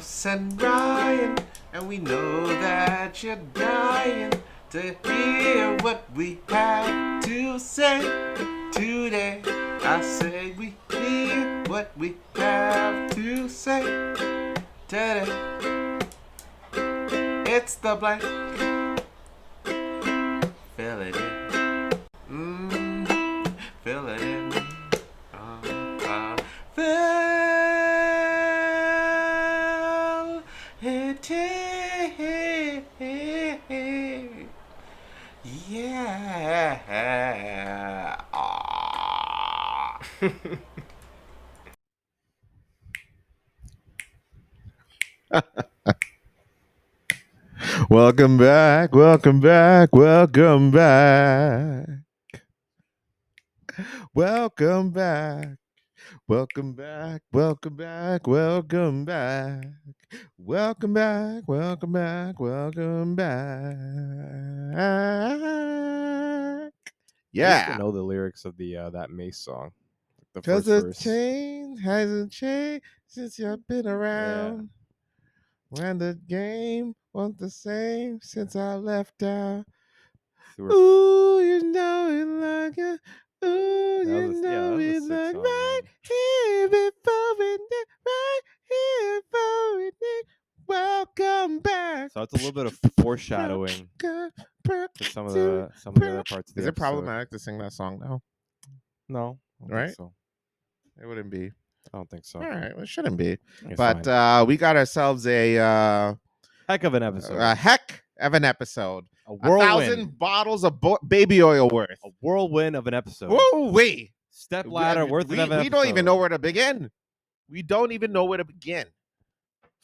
Carlos and Ryan, and we know that you're dying to hear what we have to say today. I say we hear what we have to say today. It's the blank. Fill it in. Fill it in. Fill it in. Yeah. Welcome back, welcome back, welcome back. Welcome back. Welcome back, welcome back, welcome back. Welcome back, welcome back, welcome back. I used to Yeah. know the lyrics of the that Mace song. The Cause first the verse. chain hasn't changed since you've been around. When the game wasn't the same since I left out. Ooh, you know it like it. Ooh, That you was know a it sick like song, right man. here before we did, right here before we did. Welcome back. So it's a little bit of foreshadowing to some of the other parts of the Is it episode. problematic to sing that song now? No, I don't Right? think so. It wouldn't be. I don't think so. All right, well, it shouldn't be. It's But fine. we got ourselves a Heck of an episode. heck of an episode. A whirlwind. 1,000 bottles of baby oil worth. A whirlwind of an episode. Woo-wee. Step ladder worth of an episode. We don't even know where to begin. We don't even know where to begin,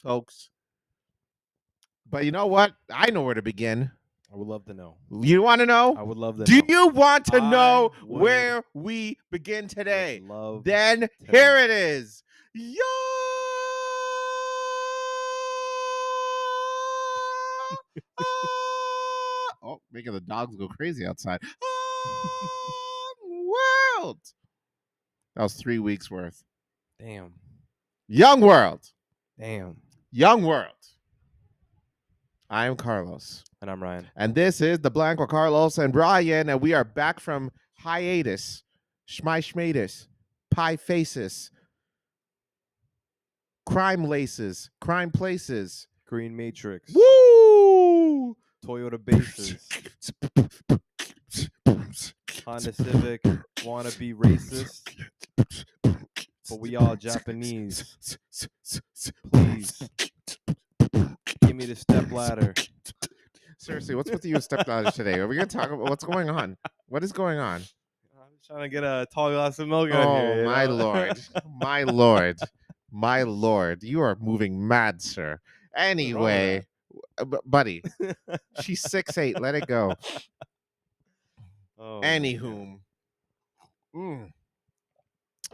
folks. But you know what? I know where to begin. I would love to know. You want to know? I would love to Do know. you want to know I would where we begin today? love Then to here know. it is. Yo! Oh, making the dogs go crazy outside. World. That was 3 weeks worth. Damn. Young World. Damn. Young World. I am Carlos. And I'm Ryan. And this is the Blank with Carlos and Brian. And we are back from hiatus. Schmeischmatus. Pie faces. Crime laces. Crime places. Green Matrix. Woo! Toyota bases. Honda Civic. Wanna be racist. But we all Japanese. Please. Give me the step ladder. Seriously, what's with you and stepdaughters today? Are we going to talk about what's going on? What is going on? I'm just trying to get a tall glass of milk Oh, here. my Lord. My Lord. My Lord. You are moving mad, sir. Anyway, buddy, she's 6'8". Let it go. Oh, Anywho.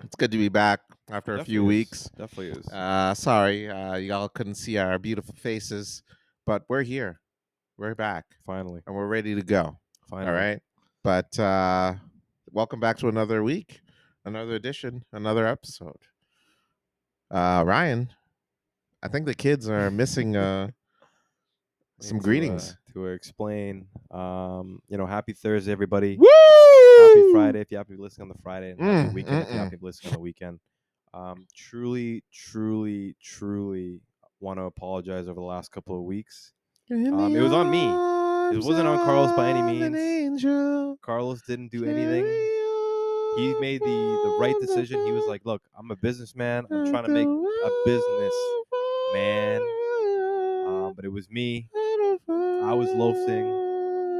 It's good to be back after a few weeks. Definitely is. Sorry, y'all couldn't see our beautiful faces, but we're here. We're back. Finally. And we're ready to go. Finally. All right. But welcome back to another week, another edition, another episode. Ryan, I think the kids are missing some greetings. To explain, happy Thursday, everybody. Woo! Happy Friday if you happen to be listening on the Friday, and happy weekend if you happen to be listening on the weekend. Truly want to apologize over the last couple of weeks. It was on me. It wasn't on Carlos by any means. Carlos didn't do anything. He made the right decision. He was like, look, I'm a businessman. I'm trying to make a business, man. But it was me. I was loafing.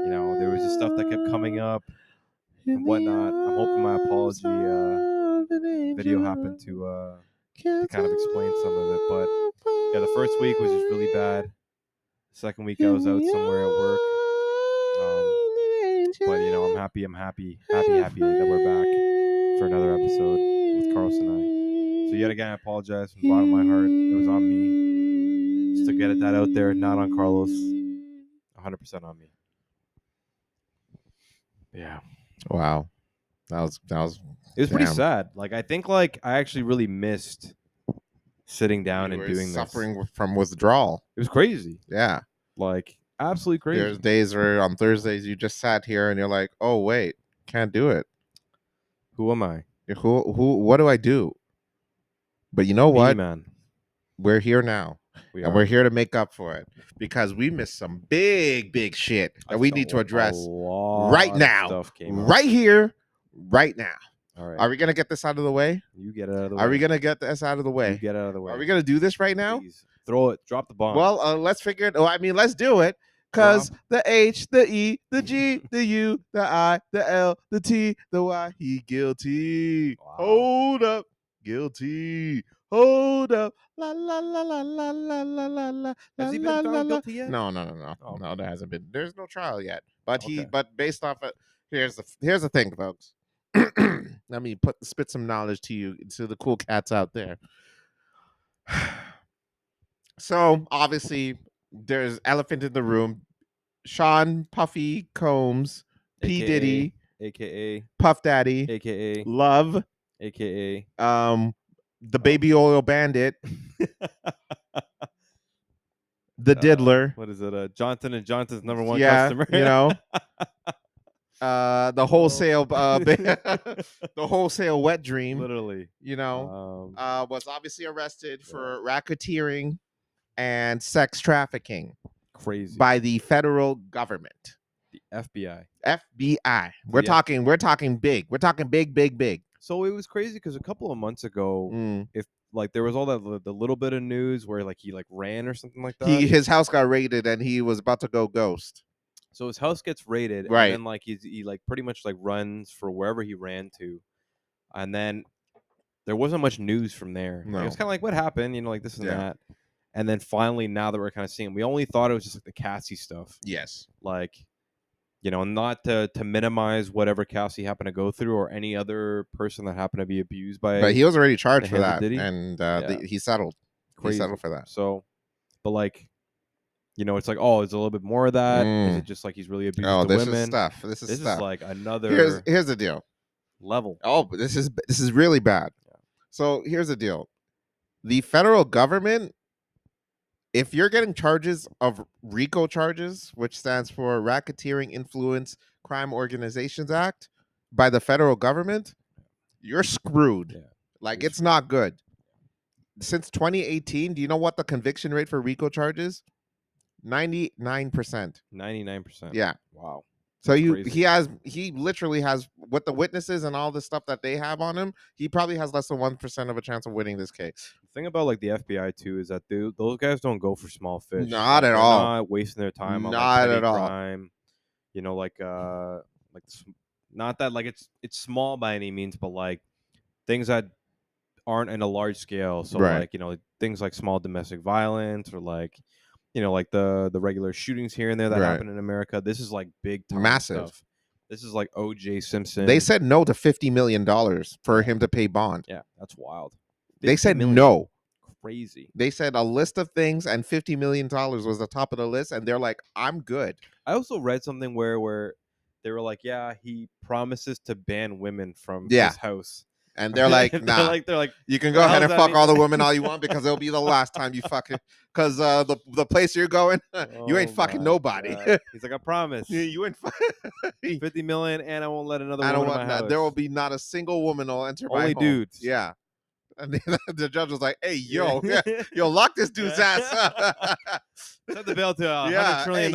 There was just stuff that kept coming up and whatnot. I'm hoping my apology video happened to kind of explain some of it. But yeah, the first week was just really bad. The second week I was out somewhere at work. But I'm happy that we're back for another episode with Carlos and I. So yet again, I apologize from the bottom of my heart. It was on me. Just to get that out there, not on Carlos. 100% on me. Yeah. Wow. That was It was pretty sad. I think I actually really missed sitting down You and were doing suffering from withdrawal. It was crazy. Yeah. Like, absolutely crazy. There's days where on Thursdays you just sat here and you're like, oh wait, can't do it. Who am I? What do I do? But you know what? Man. We're here now. We And are. we're here to make up for it because we missed some big shit that we need to address right now. Stuff came up. Right here, right now. All right. Are we going to get this out of the way? You get it out of the way. Are we going to get this out of the way? You get it out of the way. Are we going to do this right now? Please. Throw it. Drop the bomb. Well, let's figure it. Oh, I mean, let's do it. Because the H, the E, the G, the U, the I, the L, the T, the Y, he guilty. Wow. Hold up. Guilty. Hold up. La la la la la la la la la. Has he been found guilty yet? No. Oh, No, there hasn't been. There's no trial yet. But Okay. but based off of here's the thing, folks. Let me spit some knowledge to you, to the cool cats out there. So obviously there's elephant in the room. Sean Puffy Combs, P. Diddy, AKA Puff Daddy, AKA Love, AKA the Baby Oil Bandit, the Diddler. What is it? Johnson and Johnson's #1 Yeah, customer. you know. The wholesale the wholesale wet dream, Literally, you know, was obviously arrested for racketeering and sex trafficking. Crazy. By the federal government. The FBI. FBI. We're talking big. We're talking big. So it was crazy because a couple of months ago, if like there was all that the little bit of news where like he like ran or something like that. His house got raided and he was about to go ghost. So his house gets raided, right? And then like he like pretty much like runs for wherever he ran to, and then there wasn't much news from there. No. It was kind of like what happened, you know, like this and that. And then finally, now that we're kind of seeing, we only thought it was just like the Cassie stuff. Yes. Like, you know, not to minimize whatever Cassie happened to go through or any other person that happened to be abused by. But he was already charged for that, Diddy. and he settled. Crazy. He settled for that. So, but like, you know, it's like, oh, it's a little bit more of that. Is it just like he's really abusing the women? Is stuff. This is stuff. Is like another. Here's the deal. Level. Oh, this is really bad. Yeah. So here's the deal. The federal government, if you're getting charges of RICO charges, which stands for Racketeering Influence Crime Organizations Act, by the federal government, you're screwed. Yeah. Like, it's not good. Since 2018, do you know what the conviction rate for RICO charges? 99%. 99%. Yeah. Wow. So he literally has, with the witnesses and all the stuff that they have on him, he probably has less than 1% of a chance of winning this case. The thing about like the FBI too is that those guys don't go for small fish. Not at all. Not wasting their time on not like petty at all. crime. You know, like not that like it's small by any means, but like things that aren't in a large scale. So right. like, you know, things like small domestic violence or like, you know, like the regular shootings here and there that right. happen in America. This is like big time massive stuff. This is like O.J. Simpson. They said no to $50 million for him to pay bond. Yeah, that's wild. They said million. No. Crazy. They said a list of things and $50 million was the top of the list, and they're like, I'm good. I also read something where they were like, yeah, he promises to ban women from his house. And they're like, nah. they're like, you can go ahead and fuck all the women all you want because it'll be the last time you fucking. Because the place you're going, you ain't fucking nobody. He's like, I promise. You ain't. 50 million, and I won't let another woman in my house. There will be not a single woman will enter my home. Only dudes. Yeah. And the judge was like, "Hey, yo, lock this dude's ass up. Set the bill to $100 trillion.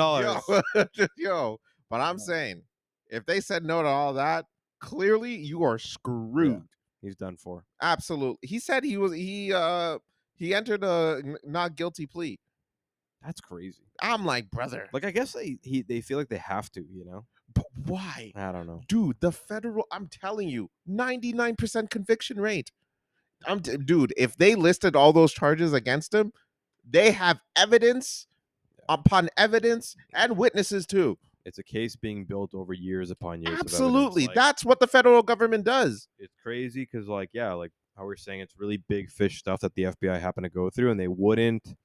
Yo. But I'm saying, if they said no to all that, clearly you are screwed. Yeah. He's done for. Absolutely. He said he entered a not guilty plea. That's crazy. I'm like, brother. Like, I guess they feel like they have to, you know? But why? I don't know. Dude, I'm telling you, 99% conviction rate. Dude, if they listed all those charges against him, they have evidence upon evidence and witnesses too. It's a case being built over years upon years. Absolutely. Like, that's what the federal government does. It's crazy because, like, yeah, like how we're saying, it's really big fish stuff that the FBI happened to go through, and they wouldn't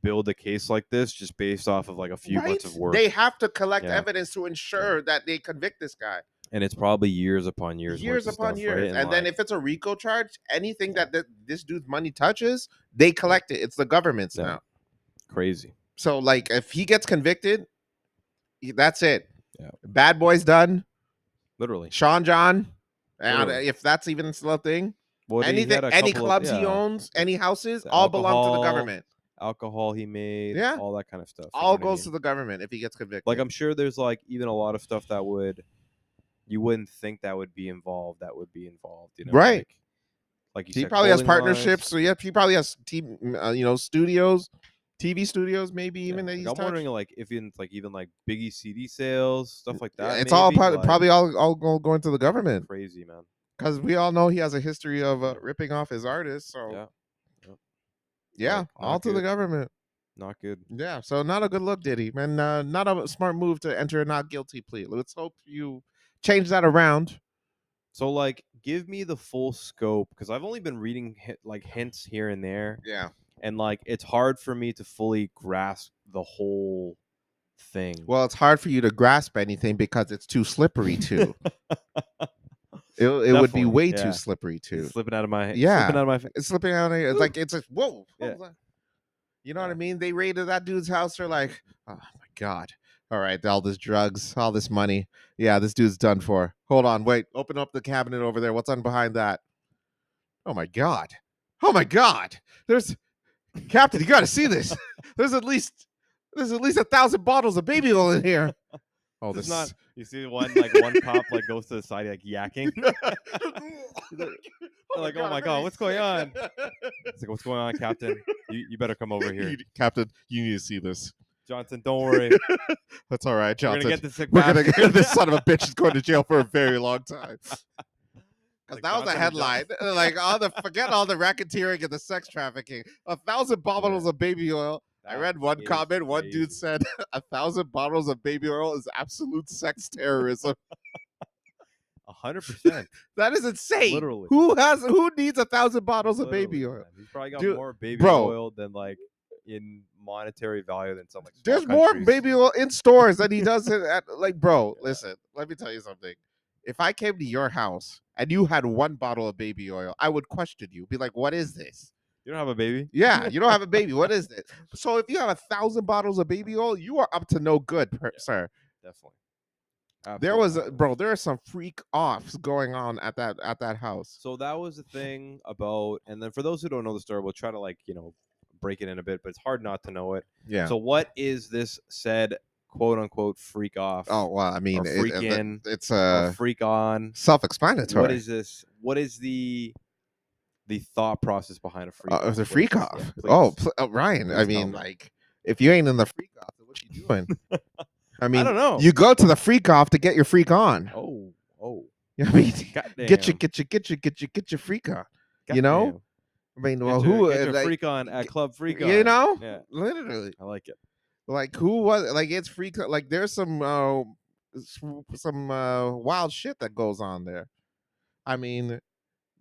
build a case like this just based off of like a few months of work. They have to collect evidence to ensure that they convict this guy. And it's probably years upon years worth Years of upon stuff, right? years. And then like, if it's a RICO charge, anything that this dude's money touches, they collect it. It's the government's Yeah. now. Crazy. So like if he gets convicted, that's it. Yeah. Bad Boy's done. Literally. Sean John, Literally. if that's even still a thing. What he Anything, had a any couple of clubs he owns, any houses, the all belong to the government. alcohol he made, Yeah. all that kind of stuff. All goes to the government if he gets convicted. Like I'm sure there's like even a lot of stuff that you wouldn't think that would be involved. You know, right? Like you he said, probably has clothing partnerships. lines. So yeah, he probably has studios, TV studios, maybe even that Like, he's I'm touched. wondering like if in like even like Biggie CD sales, stuff like that. It's maybe, all like, probably all going to the government. Crazy, man. Because we all know he has a history of ripping off his artists. So yeah, Like, all to the good. government. Not good. Yeah, so not a good look, Diddy, man. Not a smart move to enter a not guilty plea. Let's hope you change that around. So like, give me the full scope because I've only been reading like hints here and there. Yeah, and like it's hard for me to fully grasp the whole thing. Well, it's hard for you to grasp anything because it's too slippery too. It would be way too slippery too. It's slipping out of my hand. Yeah, Slipping out of my it's slipping out of it's like it's a whoa. Yeah. You know what I mean? They raided that dude's house. They're like, oh my god. All right, all this drugs, all this money. Yeah, this dude's done for. Hold on, wait. Open up the cabinet over there. What's on behind that? Oh my god. Oh my god. There's Captain, you got to see this. There's at least 1,000 bottles of baby oil in here. Oh, this this is not. You see one cop like goes to the side like yakking. Like, oh my god, what's going on? It's like, what's going on, Captain? You better come over here, Captain. You need to see this. Johnson. Don't worry. That's all right, Johnson. We're gonna get this. We're gonna get this son of a bitch is going to jail for a very long time. Because Like that was a Johnson headline. Like forget all the racketeering and the sex trafficking. 1,000 bottles of baby oil. I read one comment. One dude said 1,000 bottles of baby oil is absolute sex terrorism. 100%. That is insane. Literally. Who needs 1,000 bottles of baby oil? Man. He's probably got Dude, more baby oil than like in monetary value than some like small There's more countries. baby oil in stores than he does it at bro, listen, let me tell you something. If I came to your house and you had one bottle of baby oil, I would question you. Be like, what is this? You don't have a baby? Yeah, you don't have a baby. What is this? So if you have 1,000 bottles of baby oil, you are up to no good, sir. Definitely. There are some freak offs going on at that house. So that was the thing about, and then for those who don't know the story, we'll try to break it in a bit, but it's hard not to know it. Yeah. So what is this said quote unquote freak off? Oh well, I mean, it's a freak on. Self-explanatory. What is this? What is the thought process behind a freak off? The freak off. Yeah, Ryan. Please I mean, if you ain't in the freak off, then what you doing? I mean, I don't know. You go to the freak off to get your freak on. Oh. I mean, Goddamn. get your freak on. Goddamn. You know. I mean, well, get your freak on at Club Freak On? You know, yeah, literally. I like it. Like who was it's freak? Like there's some wild shit that goes on there. I mean,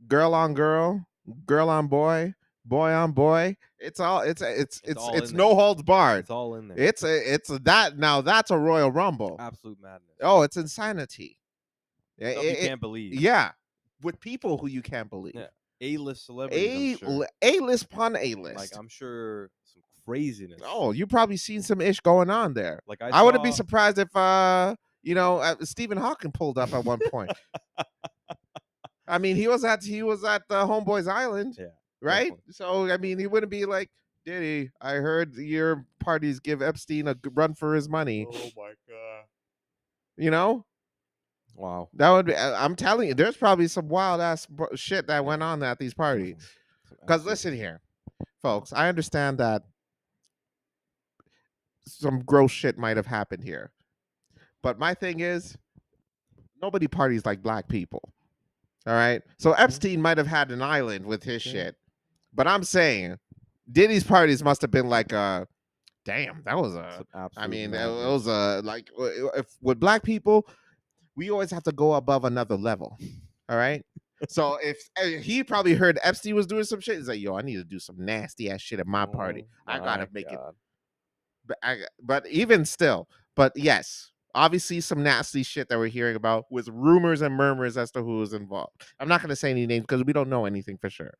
girl on girl, girl on boy, boy on boy. It's no holds barred. It's all in there. It's that now. That's a Royal Rumble. Absolute madness. Oh, it's insanity. Stuff you can't believe. Yeah, with people who you can't believe. Yeah. A-list celebrities. A-list upon A-list. Like I'm sure some craziness. Oh, you probably seen some ish going on there. Like I wouldn't be surprised if Stephen Hawking pulled up at one point. I mean, he was at the Homeboys Island. Yeah. Right? Definitely. So I mean, he wouldn't be like, Diddy, I heard your parties give Epstein a run for his money. Oh my god. You know? Wow. That would be. I'm telling you, there's probably some wild ass shit that went on at these parties. Because listen here, folks, I understand that some gross shit might have happened here, but my thing is, nobody parties like black people. All right, so Epstein might have had an island with his shit, but I'm saying Diddy's parties must have been like damn, that was I mean, it was like if with black people, we always have to go above another level. All right. So if he probably heard Epstein was doing some shit, he's like, yo, I need to do some nasty ass shit at my party. I gotta make it. But even still, but yes, Obviously, some nasty shit that we're hearing about with rumors and murmurs as to who was involved. I'm not going to say any names because we don't know anything for sure.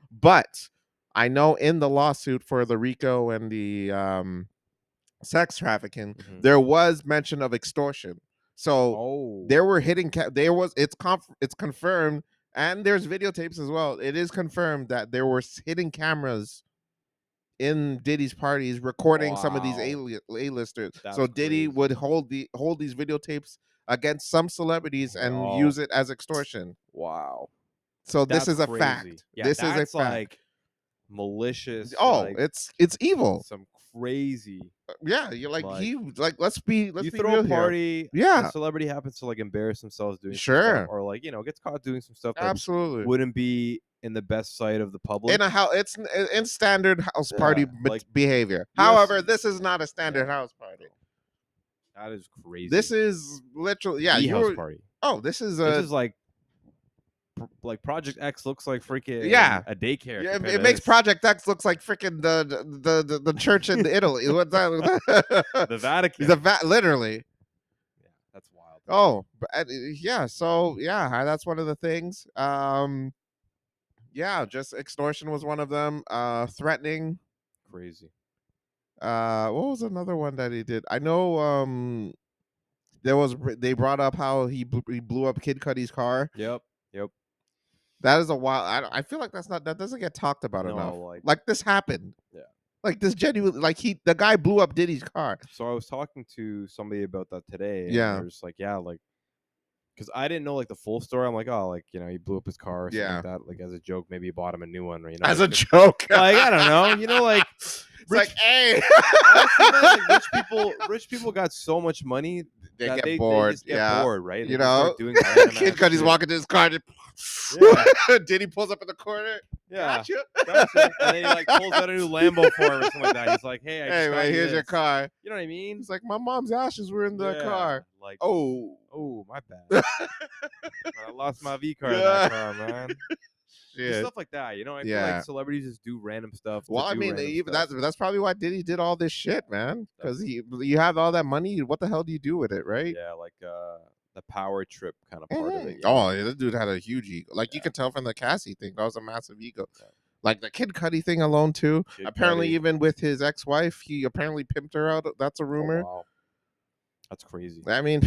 But I know in the lawsuit for the RICO and the sex trafficking, there was mention of extortion. So there were hidden. There was. It's confirmed, and there's videotapes as well. It is confirmed that there were hidden cameras in Diddy's parties recording some of these A-listers. So Diddy would hold these videotapes against some celebrities and use it as extortion. Wow. So this is a fact. Yeah, this is a fact. Like malicious. Oh, like, it's evil. Some crazy. Yeah, you're like he like let's be you be throw real a party. Here. Yeah, a celebrity happens to like embarrass themselves doing some sure, stuff, or like gets caught doing some stuff that absolutely wouldn't be in the best sight of the public. In a house, it's in standard house party behavior. Yes. However, this is not a standard house party. That is crazy. This is literally the house party. Oh, this is like Project X looks like freaking a daycare. Yeah, it makes Project X looks like freaking the church in Italy. What's that? The Vatican. Literally. Yeah, that's wild. Oh, yeah. So yeah, that's one of the things. Yeah, just extortion was one of them. Threatening. Crazy. What was another one that he did? I know. They brought up how he blew up Kid Cudi's car. Yep. That is a wild. I feel like that doesn't get talked about enough. Like this happened. Yeah. Like this genuinely, like the guy blew up Diddy's car. So I was talking to somebody about that today. And yeah. They're just like, yeah, like, because I didn't know like the full story. I'm like, oh, like he blew up his car or something like that. Like as a joke, maybe he bought him a new one, or as a joke. Like I don't know, like. It's like, hey, like rich people got so much money they get bored. They just get bored, right? You know, Kid Cudi's walking to his car. Diddy pulls up in the corner. Yeah, gotcha. And then he like pulls out a new Lambo for him or something like that. He's like, hey, man, here's your car. You know what I mean? It's like my mom's ashes were in the car. Like, oh, my bad. I lost my V car in that car, man. Stuff like that, I feel like celebrities just do random stuff. Well, I mean, that's probably why Diddy did all this shit, man. Because you have all that money. What the hell do you do with it, right? Yeah, like the power trip kind of part of it. Oh, this dude had a huge ego. Like you could tell from the Cassie thing, that was a massive ego. Yeah. Like the Kid Cudi thing alone too. Apparently, even with his ex-wife, he apparently pimped her out. That's a rumor. Oh, wow. That's crazy. I mean.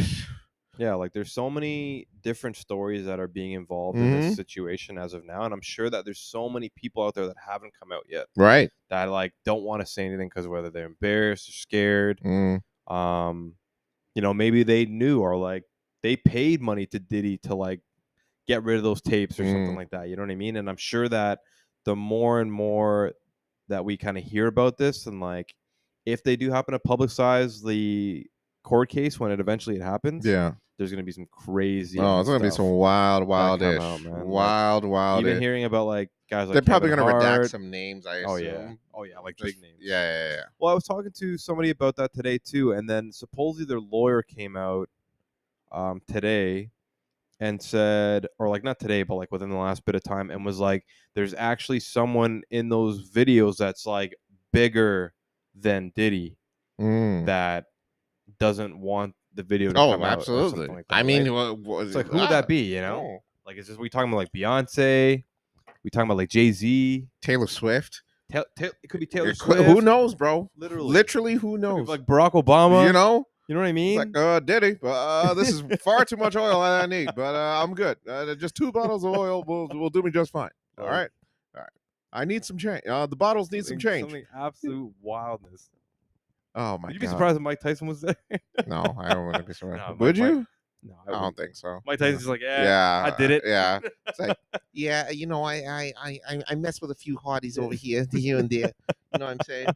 Yeah, like there's so many different stories that are being involved in this situation as of now, and I'm sure that there's so many people out there that haven't come out yet, right? That like don't want to say anything because whether they're embarrassed or scared, maybe they knew or like they paid money to Diddy to like get rid of those tapes or something like that. You know what I mean? And I'm sure that the more and more that we kind of hear about this, and like if they do happen to publicize the court case when it eventually happens, there's gonna be some crazy. Oh, it's gonna be some wild ish, wild. Even hearing about like guys like they're probably Kevin gonna Hart. redact some names. I assume. Oh yeah, like big names. Yeah. Well, I was talking to somebody about that today too, and then supposedly their lawyer came out today and said, or like not today, but like within the last bit of time, and was like, there's actually someone in those videos that's like bigger than Diddy that doesn't want the video to come out. Oh, absolutely. Like that, I mean, it's like, who would that be? Like, is this we talking about like Beyonce? We talking about like Jay-Z, Taylor Swift? It could be Taylor Swift. Who knows, bro? Literally, who knows? Like Barack Obama. You know what I mean? It's like, Diddy, this is far too much oil I need, but I'm good. Just 2 bottles of oil will do me just fine. All right. I need some change. The bottles need some change. Something absolute wildness. Oh my god! Would you be surprised if Mike Tyson was there? No, I don't want to be surprised. Would you? No, I don't think so. Mike Tyson's like, I did it. Yeah, it's like, I mess with a few hotties over here and there. You know what I'm saying?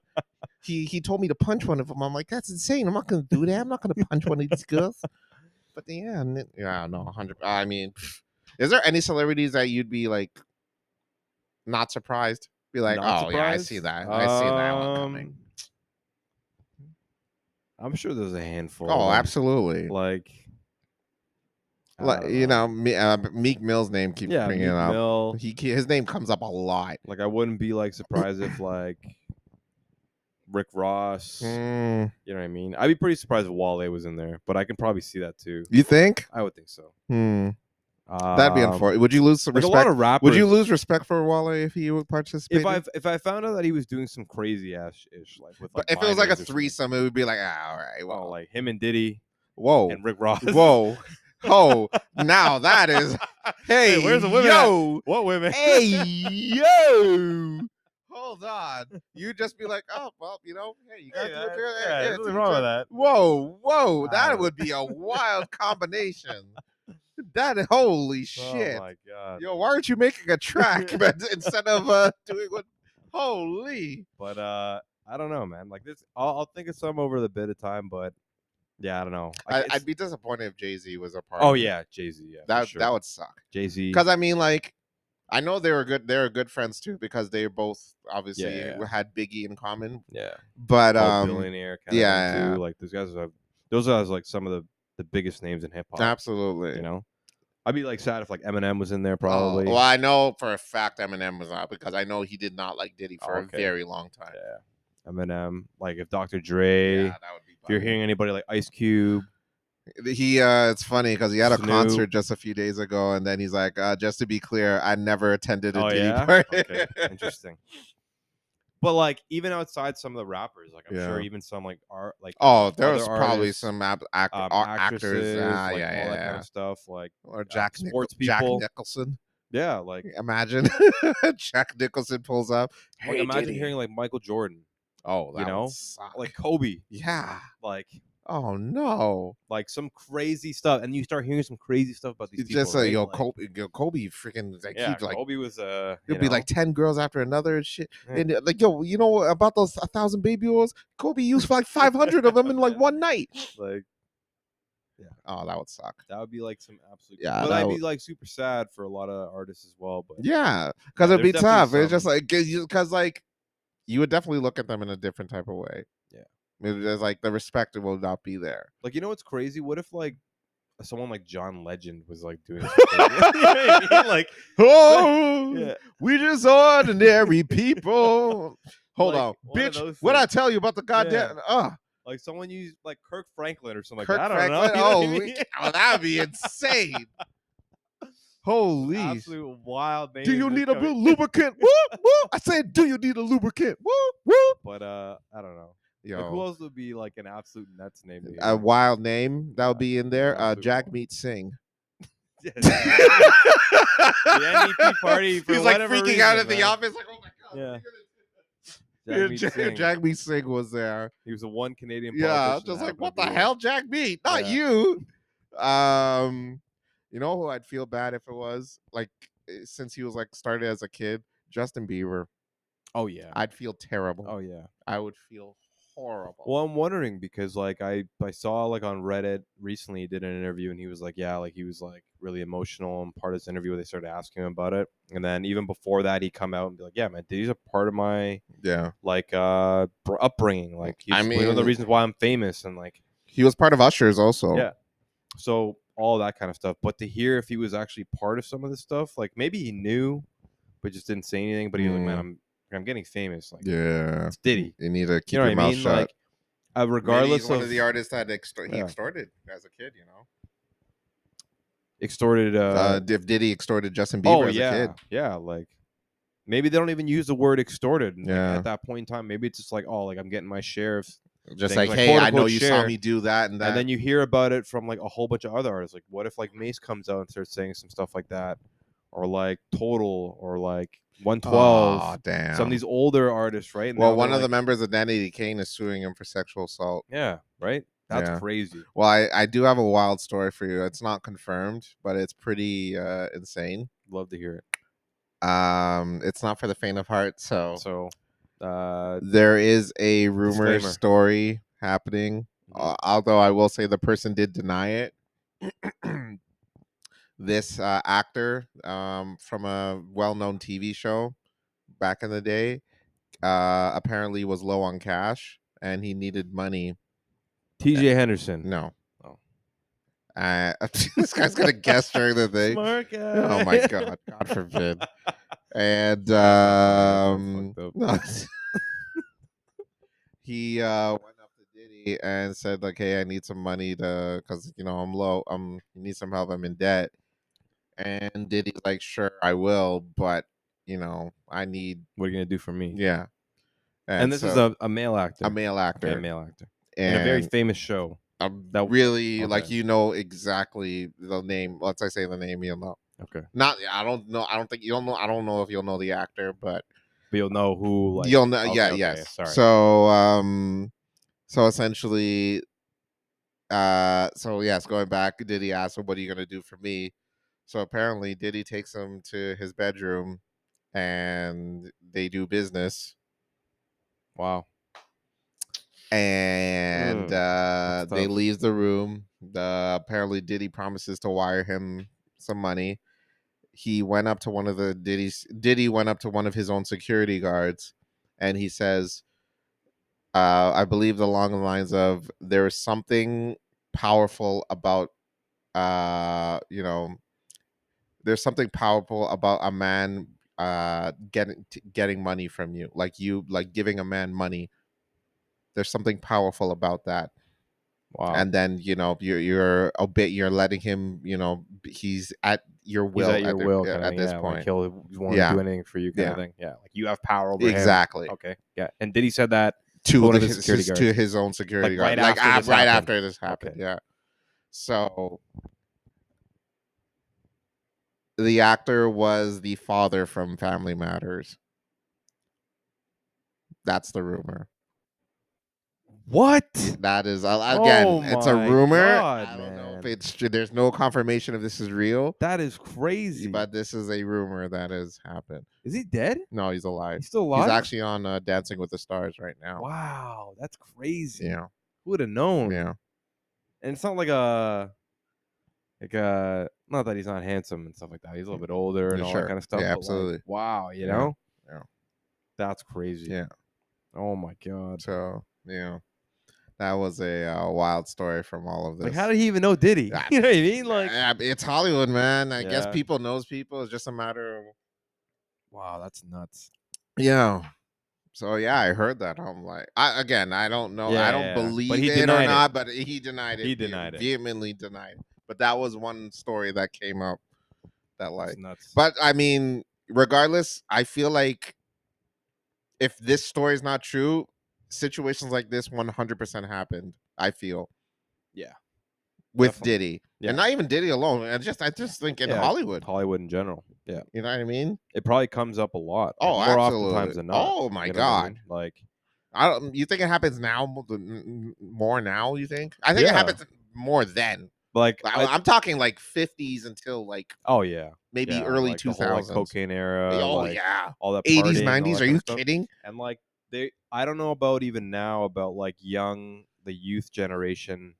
He told me to punch one of them. I'm like, that's insane. I'm not gonna do that. I'm not gonna punch one of these girls. But no, 100. I mean, is there any celebrities that you'd be like not surprised? Be like, yeah, I see that. I see that one coming. I'm sure there's a handful. Oh, absolutely. Like Meek Mill's name keeps bringing it up. Mill. His name comes up a lot. Like I wouldn't be like surprised if like Rick Ross. Mm. You know what I mean? I'd be pretty surprised if Wale was in there, but I can probably see that too. You think? I would think so. That'd be unfortunate. Would you lose some like respect? a lot of rappers. Would you lose respect for Wale if he would participate? If I found out that he was doing some crazy ass ish, like with like, but if it was like a minors or something. threesome, it would be like, all right, well, Oh, like him and Diddy. whoa, and Rick Ross. Whoa. Oh, now that is. Hey, where's the women? Yo, at? What women? Hey, yo. Hold on. You just be like, oh, well, you know, hey, you gotta do it. Yeah, nothing wrong with that. Whoa, that would be a wild combination. Holy shit. Oh my god. Yo, why aren't you making a track instead of doing what? Holy. But I don't know, man. Like this, I'll think of some over the bit of time, but yeah, I don't know. I'd be disappointed if Jay-Z was a part. Oh of it. yeah, Jay-Z. Yeah, that would suck. Jay-Z. Because I mean, like, I know they were good. They were good friends too because they both obviously had Biggie in common. Yeah. But billionaire kind of thing too. Like those are like some of the biggest names in hip hop. Absolutely. You know, I'd be like sad if like Eminem was in there probably. Well, I know for a fact Eminem was not because I know he did not like Diddy for a very long time. Yeah. Eminem, like if Dr. Dre, that would be. If you're hearing anybody like Ice Cube. It's funny because he had a Snoop. concert just a few days ago, and then he's like, just to be clear, I never attended a Diddy yeah? party. Okay, interesting. But like even outside some of the rappers, like I'm sure even some like art like there was probably artists, some actors, like all that kind of stuff, like or sports Jack people. Nicholson. Yeah, like imagine Jack Nicholson pulls up. Like, hey, imagine Diddy. hearing like Michael Jordan. Oh, that you know, would suck. like Kobe. Yeah. Like. Oh no! Like some crazy stuff, and you start hearing some crazy stuff about these people. Just right? Kobe freaking like he'd like Kobe was he'd be like 10 girls after another and shit. Yeah. And like you know about those 1,000 baby oils? Kobe used like 500 of them in like one night. Like, oh, that would suck. That would be like some absolute. Yeah, but I'd be like super sad for a lot of artists as well. But because it'd be tough. It's just like because like you would definitely look at them in a different type of way. Yeah. It's like the respect will not be there. Like, you know what's crazy? What if like someone like John Legend was like doing this? You know what I mean? Like, we just ordinary people. Hold on, bitch. What I tell you about the goddamn? Like someone used like Kirk Franklin or something Kirk like that. Franklin? I don't know. That'd be insane. Holy! Absolute wild name. Do you need a lubricant? Whoop whoop! I said, do you need a lubricant? Whoop whoop! But I don't know. Yo. Like, who else would be like an absolute nuts name? A wild name that would be in there. Jack Meat Singh. The MVP party. For He's like freaking reason, out at the office. Like, oh my god. Yeah. Jack Meat Singh was there. He was the one Canadian. Yeah, just like what the hell, Jack Meat? Not you. You know who I'd feel bad if it was like since he was like started as a kid, Justin Bieber. Oh yeah, I'd feel terrible. Oh yeah, I would feel horrible. Well, I'm wondering because like I saw like on Reddit recently he did an interview and he was like he was like really emotional and part of this interview they started asking him about it, and then even before that he come out and be like, yeah man, he's a part of my like upbringing, like he's one of the reasons why I'm famous, and like he was part of Usher's also. So all that kind of stuff. But to hear if he was actually part of some of this stuff, like maybe he knew but just didn't say anything, but he was like, man, I'm getting famous. Like, it's Diddy. You need to keep your mouth shut. Like, regardless he's one of the artists that he extorted as a kid, you know. Extorted. If Diddy extorted Justin Bieber as a kid. Yeah, like maybe they don't even use the word extorted. Like, at that point in time, maybe it's just like, oh, like I'm getting my share of. Just like, hey, I know you saw me do that and that. And then you hear about it from like a whole bunch of other artists. Like, what if like Mace comes out and starts saying some stuff like that, or like Total, or like 112. Oh, damn. Some of these older artists, right? And well, one of the members of Danity Kane is suing him for sexual assault. Yeah, right? That's crazy. Well, I do have a wild story for you. It's not confirmed, but it's pretty insane. Love to hear it. It's not for the faint of heart, so there is a rumor story happening. Although I will say the person did deny it. This actor from a well-known TV show back in the day apparently was low on cash and he needed money. TJ Henderson. No. This guy's gonna guess during the thing. Smart guy. Oh my god! God forbid. And he went up to Diddy and said like, "Hey, I need some money to, cause I'm low. You need some help. I'm in debt." And Diddy's like, "Sure, I will, but I need." What are you gonna do for me? Yeah. And And this is so a male actor. a male actor. Okay, male actor. In a very And famous show. That really like okay. exactly the name. Once I say the name, you'll know. Okay. Not I don't know. I don't think you'll know. I don't know if you'll know the actor, but You'll know who, like, you'll know. okay, Yeah, okay, yes. sorry. So essentially, so yes, going back, Diddy asked him, "What are you gonna do for me?" So apparently, Diddy takes him to his bedroom, and they do business. Wow. And That's they tough. leaves the room. Apparently, Diddy promises to wire him some money. He went up to Diddy went up to one of his own security guards, and he says, I believe along the lines of, there is something powerful about there's something powerful about a man getting money from you, like giving a man money. There's something powerful about that. Wow. And then you're letting him, he's at your He's will at your will, kind of at thing. this Yeah, like point. he'll want to Yeah. do anything for you, kind of Yeah. thing. Yeah, like you have power over him. Exactly. Okay. Yeah. And Diddy said that To one of his security guards. to his own security Like, guard, right after this right happened. after this happened. Okay. Yeah. So the actor was the father from Family Matters. That's the rumor. What? That is Oh again, it's a my rumor. God, I don't know if man. it's true. There's no confirmation if this is real, That is crazy. but this is a rumor that has happened. Is he dead? No, he's alive. He's still alive? He's actually on Dancing with the Stars right now. Wow, that's crazy. Yeah. Who would have known? Yeah. And it's not like not that he's not handsome and stuff like that. He's a little bit older and all that Sure. kind of stuff. Yeah, but absolutely. like, wow, Yeah. That's crazy. Yeah. Oh my God. So that was a wild story from all of this. Like, how did he even know Diddy? Yeah. You know what I mean? Like, it's Hollywood, man. I guess Yeah. people knows people. It's just a matter of wow, that's nuts. yeah. So yeah, I heard that. I'm like, I don't know. I don't Yeah, but believe he it or denied it. not, but he denied it. He denied it. Vehemently denied it. But that was one story that came up that That's nuts. But I mean, regardless, I feel like if this story is not true, situations like this 100% happened. I feel. Yeah. With Definitely. Diddy. Yeah. And not even Diddy alone. I just think in Hollywood. Hollywood in general. Yeah. You know what I mean? It probably comes up a lot. Like, Oh, more absolutely. oftentimes than not. Oh my You know what I God. mean? Like, I don't. You think it happens now more now? You think? I think it happens more then. like I'm talking like 50s until like oh yeah, maybe yeah, early like the 2000s. whole, like, cocaine era. Oh like, yeah, all that 80s, partying, all 90s. that Are kind you of stuff. kidding? And like I don't know about even now about like the youth generation.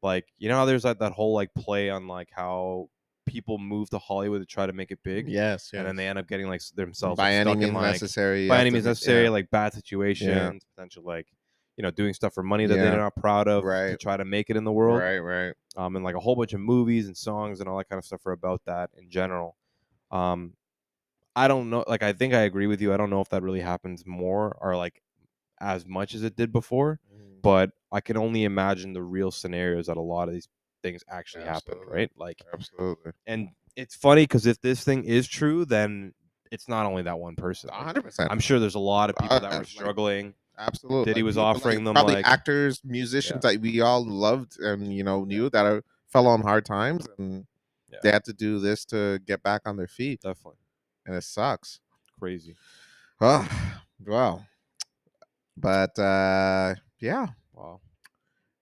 Like, you know how there's like that whole like play on like how people move to Hollywood to try to make it big. Yes, And then they end up getting like themselves by like, any stuck means in like necessary. by any means necessary, Yeah. like bad situations, potential like doing stuff for money that Yeah. they're not proud of to Right. try to make it in the world. Right. And like a whole bunch of movies and songs and all that kind of stuff are about that in general. I don't know. Like, I think I agree with you. I don't know if that really happens more or like as much as it did before, but I can only imagine the real scenarios that a lot of these things actually happened, right? Like, Absolutely. and it's funny because if this thing is true, then it's not only that one person. Like, 100%. I'm sure there's a lot of people that were Like, struggling. absolutely. Diddy was people, offering them probably like actors, musicians that we all loved and knew that fell on hard times, and they had to do this to get back on their feet. Definitely. And it sucks. Crazy. Oh, well. But yeah. Wow.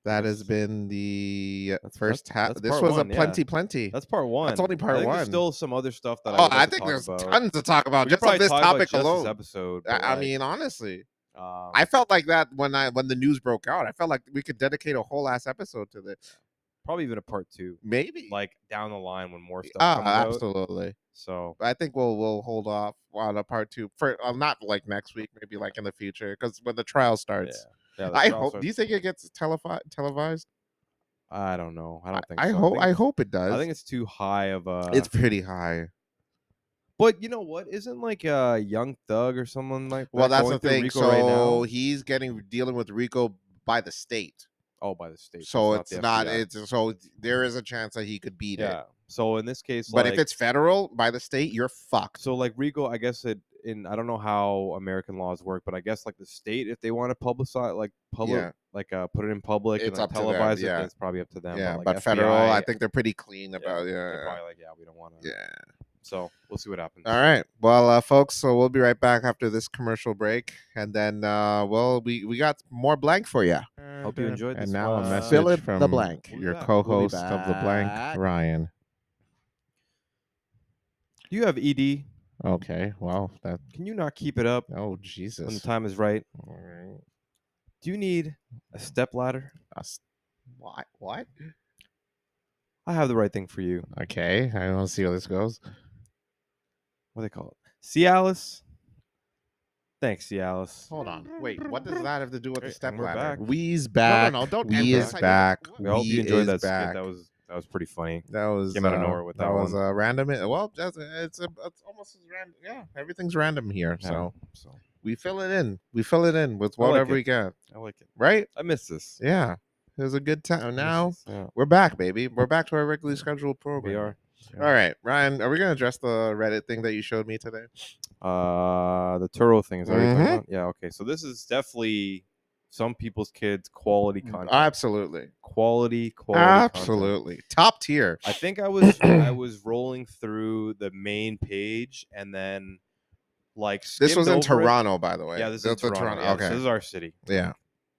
That has been the first half. That's This part was one, a plenty. That's part one. That's only part I think one. there's still some other stuff that I would like I to think talk there's about. tons to talk about We just could on this probably talk topic about just alone. this episode. But I like, mean, honestly, I felt like that when the news broke out. I felt like we could dedicate a whole ass episode to this. Probably even a part two. Maybe. Like down the line when more stuff comes out. Absolutely. So I think we'll hold off on a part two for not like next week, maybe like in the future, because when the trial starts. Yeah, I hope. Do you think it gets televised? I don't know. I don't think I so. hope. I hope it does. I think it's too high of a. It's pretty high. But you know what? Isn't like a Young Thug or someone like Well, that that's going the through thing. RICO So right now? he's dealing with RICO by the state. Oh, by the state. So It's it's not the not. FBI. It's so there is a chance that he could beat it. Yeah. So in this case, But if like, it's federal by the state, you're fucked. so like RICO, I guess I don't know how American laws work, but I guess like the state, if they want to publicize, like Yeah. put it in public and It's like up to them. televise it, then Yeah. it's probably up to them. Yeah. But like But federal, I FBI, think they're pretty clean about. they're Yeah. probably like, yeah, we don't want to. Yeah. So we'll see what happens. All right. Well, folks, so we'll be right back after this commercial break, and then, well, we got more blank for you. Hope you enjoyed this And now a one. message Fill in from the blank. We'll be your back. co-host We'll be of the blank, back. Ryan. Do you have ED? Okay. Well, that. Can you not keep it up Oh when the Jesus. time is right? All right. Do you need a step ladder? What? What? I have the right thing for you. Okay. I want to see how this goes. What do they call it? Cialis. Thanks, Cialis. Hold on. Wait. What does that have to do with the Hey, step and we're ladder? back. We's back. No, don't We end is this. back. I hope you We enjoyed is that back. skit. That was pretty funny. That was Came out of nowhere with that was one. random. Well, it's almost as random. Yeah, everything's random here. Yeah, So we fill it in. We fill it in with I like whatever it. we got. I like it. Right? I miss this. Yeah. It was a good time. I miss Now this. Yeah, we're back, baby. We're back to our regularly scheduled program. we are. All right, Ryan. Are we gonna address the Reddit thing that you showed me today? The Turo thing is that what you're Mhm. talking about? Yeah. Okay. So this is definitely some people's kids' quality content. Absolutely. Quality content. Absolutely. Top tier. I think I was rolling through the main page and then like This was in skimmed over it. Toronto, by the way. Yeah, this is The Toronto. Yeah, Okay. this is our city. Yeah.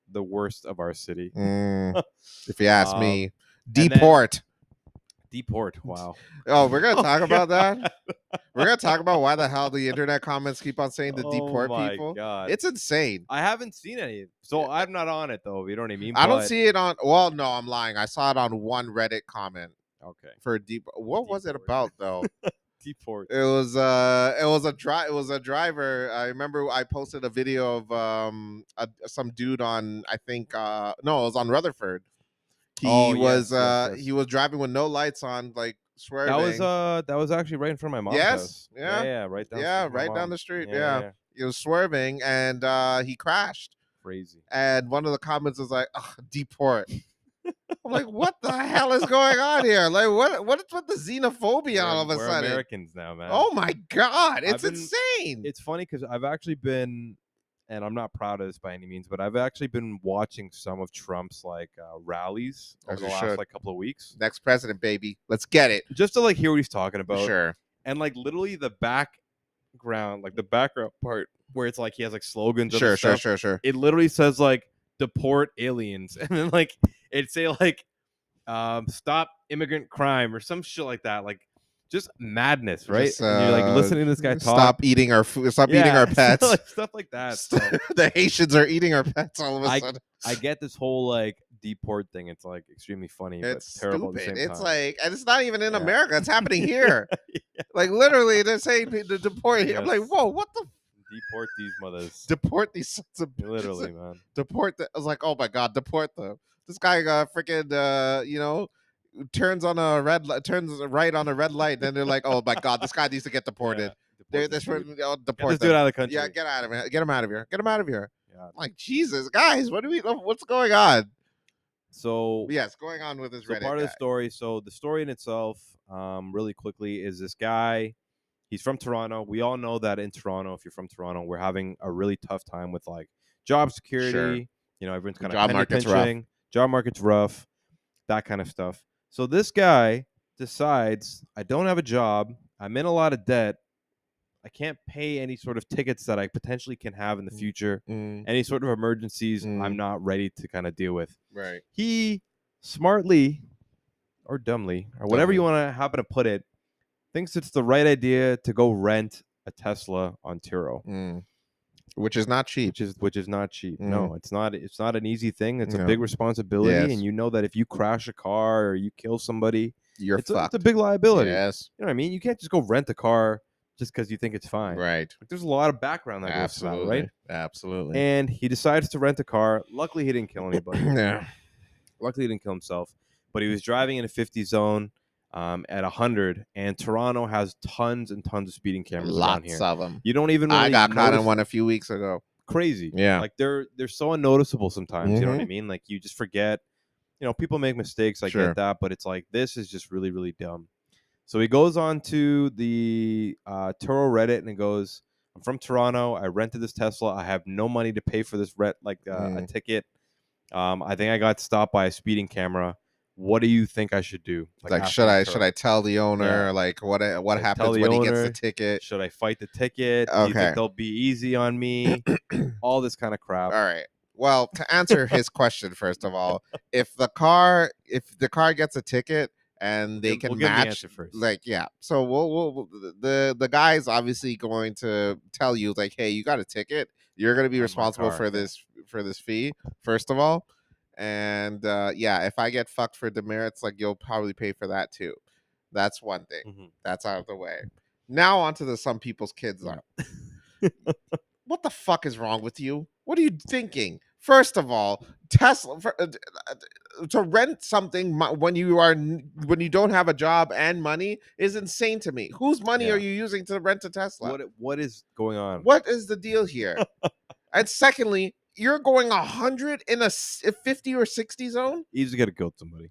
The worst of our city. If you ask me, then- deport. Deport. Wow. Oh, we're gonna talk about that. We're gonna talk about why the hell the internet comments keep on saying to deport my people. God. It's insane. I haven't seen any. So I'm not on it though. You know what I mean? I don't But- see it on. Well, no, I'm lying. I saw it on one Reddit comment Okay. for What was it Deport. about though? Deport. It was a driver. I remember I posted a video of some dude on, I think no, it was on Rutherford. He Oh, was yes. he was driving with no lights on, like swerving. That was actually right in front of my mom's Yes, house. yeah. Yeah, right down. Yeah, from my right down mom. the street. Yeah. He was swerving and he crashed. Crazy. And one of the comments was like, "Ugh, deport." I'm like, what the hell is going on here? Like, what is with the xenophobia all of a We're sudden? Americans now, man. Oh my God, it's been- insane. It's funny because I've actually been, and I'm not proud of this by any means, but I've actually been watching some of Trump's like rallies As over the you last should. like couple of weeks, Next president, baby. Let's get it. just to like hear what he's talking about. Sure. And like literally the background, like the background part where it's like he has like slogans. of Sure. stuff, It literally says like deport aliens, and then like it'd say like stop immigrant crime or some shit like that, like just madness, right? Just, and you're like listening to this guy talk. Stop eating our food. Stop eating our pets. like, stuff like that. So The Haitians are eating our pets all of a sudden. I get this whole like deport thing. It's like extremely funny, It's but terrible stupid. at the same It's time. like, and it's not even in Yeah. America. It's happening here. Yeah. Like literally, they're saying to deport here. I'm like, Yes. whoa, what the? Deport these mothers. Deport these sons of bitches. Literally, man. Deport them. I was like, oh my God, deport them. This guy freaking turns right on a red light. Then they're like, oh my God, this guy needs to get deported. Yeah, They're deport this dude. Get deport this them. dude out of the country. Yeah, get out of here. Get him out of here. Get him out of here. Yeah. I'm like, Jesus, guys, what's going on? So Yes, going on with this So Reddit part of the guy. story. So the story in itself, really quickly, is this guy. He's from Toronto. We all know that in Toronto, if you're from Toronto, we're having a really tough time with like job security. Sure. You know, everyone's The kind job of market's rough. pinching. Job market's rough. That kind of stuff. So this guy decides, I don't have a job. I'm in a lot of debt. I can't pay any sort of tickets that I potentially can have in the future. Any sort of emergencies, I'm not ready to kind of deal with. Right. He smartly or dumbly or whatever you want to happen to put it, thinks it's the right idea to go rent a Tesla on Turo, Which is not cheap. which is not cheap. No, it's not an easy thing. It's a No. big responsibility, Yes. and you know that if you crash a car or you kill somebody, You're it's fucked. a big liability. Yes. You know what I mean? You can't just go rent a car just because you think it's fine. Right. Like, there's a lot of background that goes to that, right? Absolutely. And he decides to rent a car. Luckily, he didn't kill anybody. Yeah. Luckily, he didn't kill himself, but he was driving in a 50 zone. at 100, and Toronto has tons and tons of speeding cameras around Lots here. of them. You don't even I really got caught in notice one a few weeks ago. crazy. Yeah. Like they're so unnoticeable sometimes. You know what I Mhm. mean? Like you just forget. People make mistakes. I Sure. get that, but it's like this is just really, really dumb. So he goes on to the Turo Reddit and he goes, "I'm from Toronto. I rented this Tesla. I have no money to pay for this rent, like a ticket. I think I got stopped by a speeding camera. What do you think I should do? Like asking should I tell the owner Yeah. like what Like, tell happens the when he gets the owner. ticket? Should I fight the ticket? Do you Okay. think they'll be easy on me? All this kind of crap. All right. Well, to answer his question, first of all, if the car gets a ticket and they can we'll give him the match, answer first. like, yeah. So the guy's obviously going to tell you like, hey, you got a ticket. You're going to be On my responsible car, for this fee, first of all. And yeah, if I get fucked for demerits, like you'll probably pay for that too. That's one thing. Mhm. That's out of the way. Now onto the some people's kids Yeah. are. What the fuck is wrong with you? What are you thinking? First of all, Tesla to rent something when you don't have a job and money is insane to me. Whose money are Yeah. you using to rent a Tesla? What is going on? What is the deal here? And secondly, you're going 100 in a 50 or 60 zone? Easily gotta kill somebody.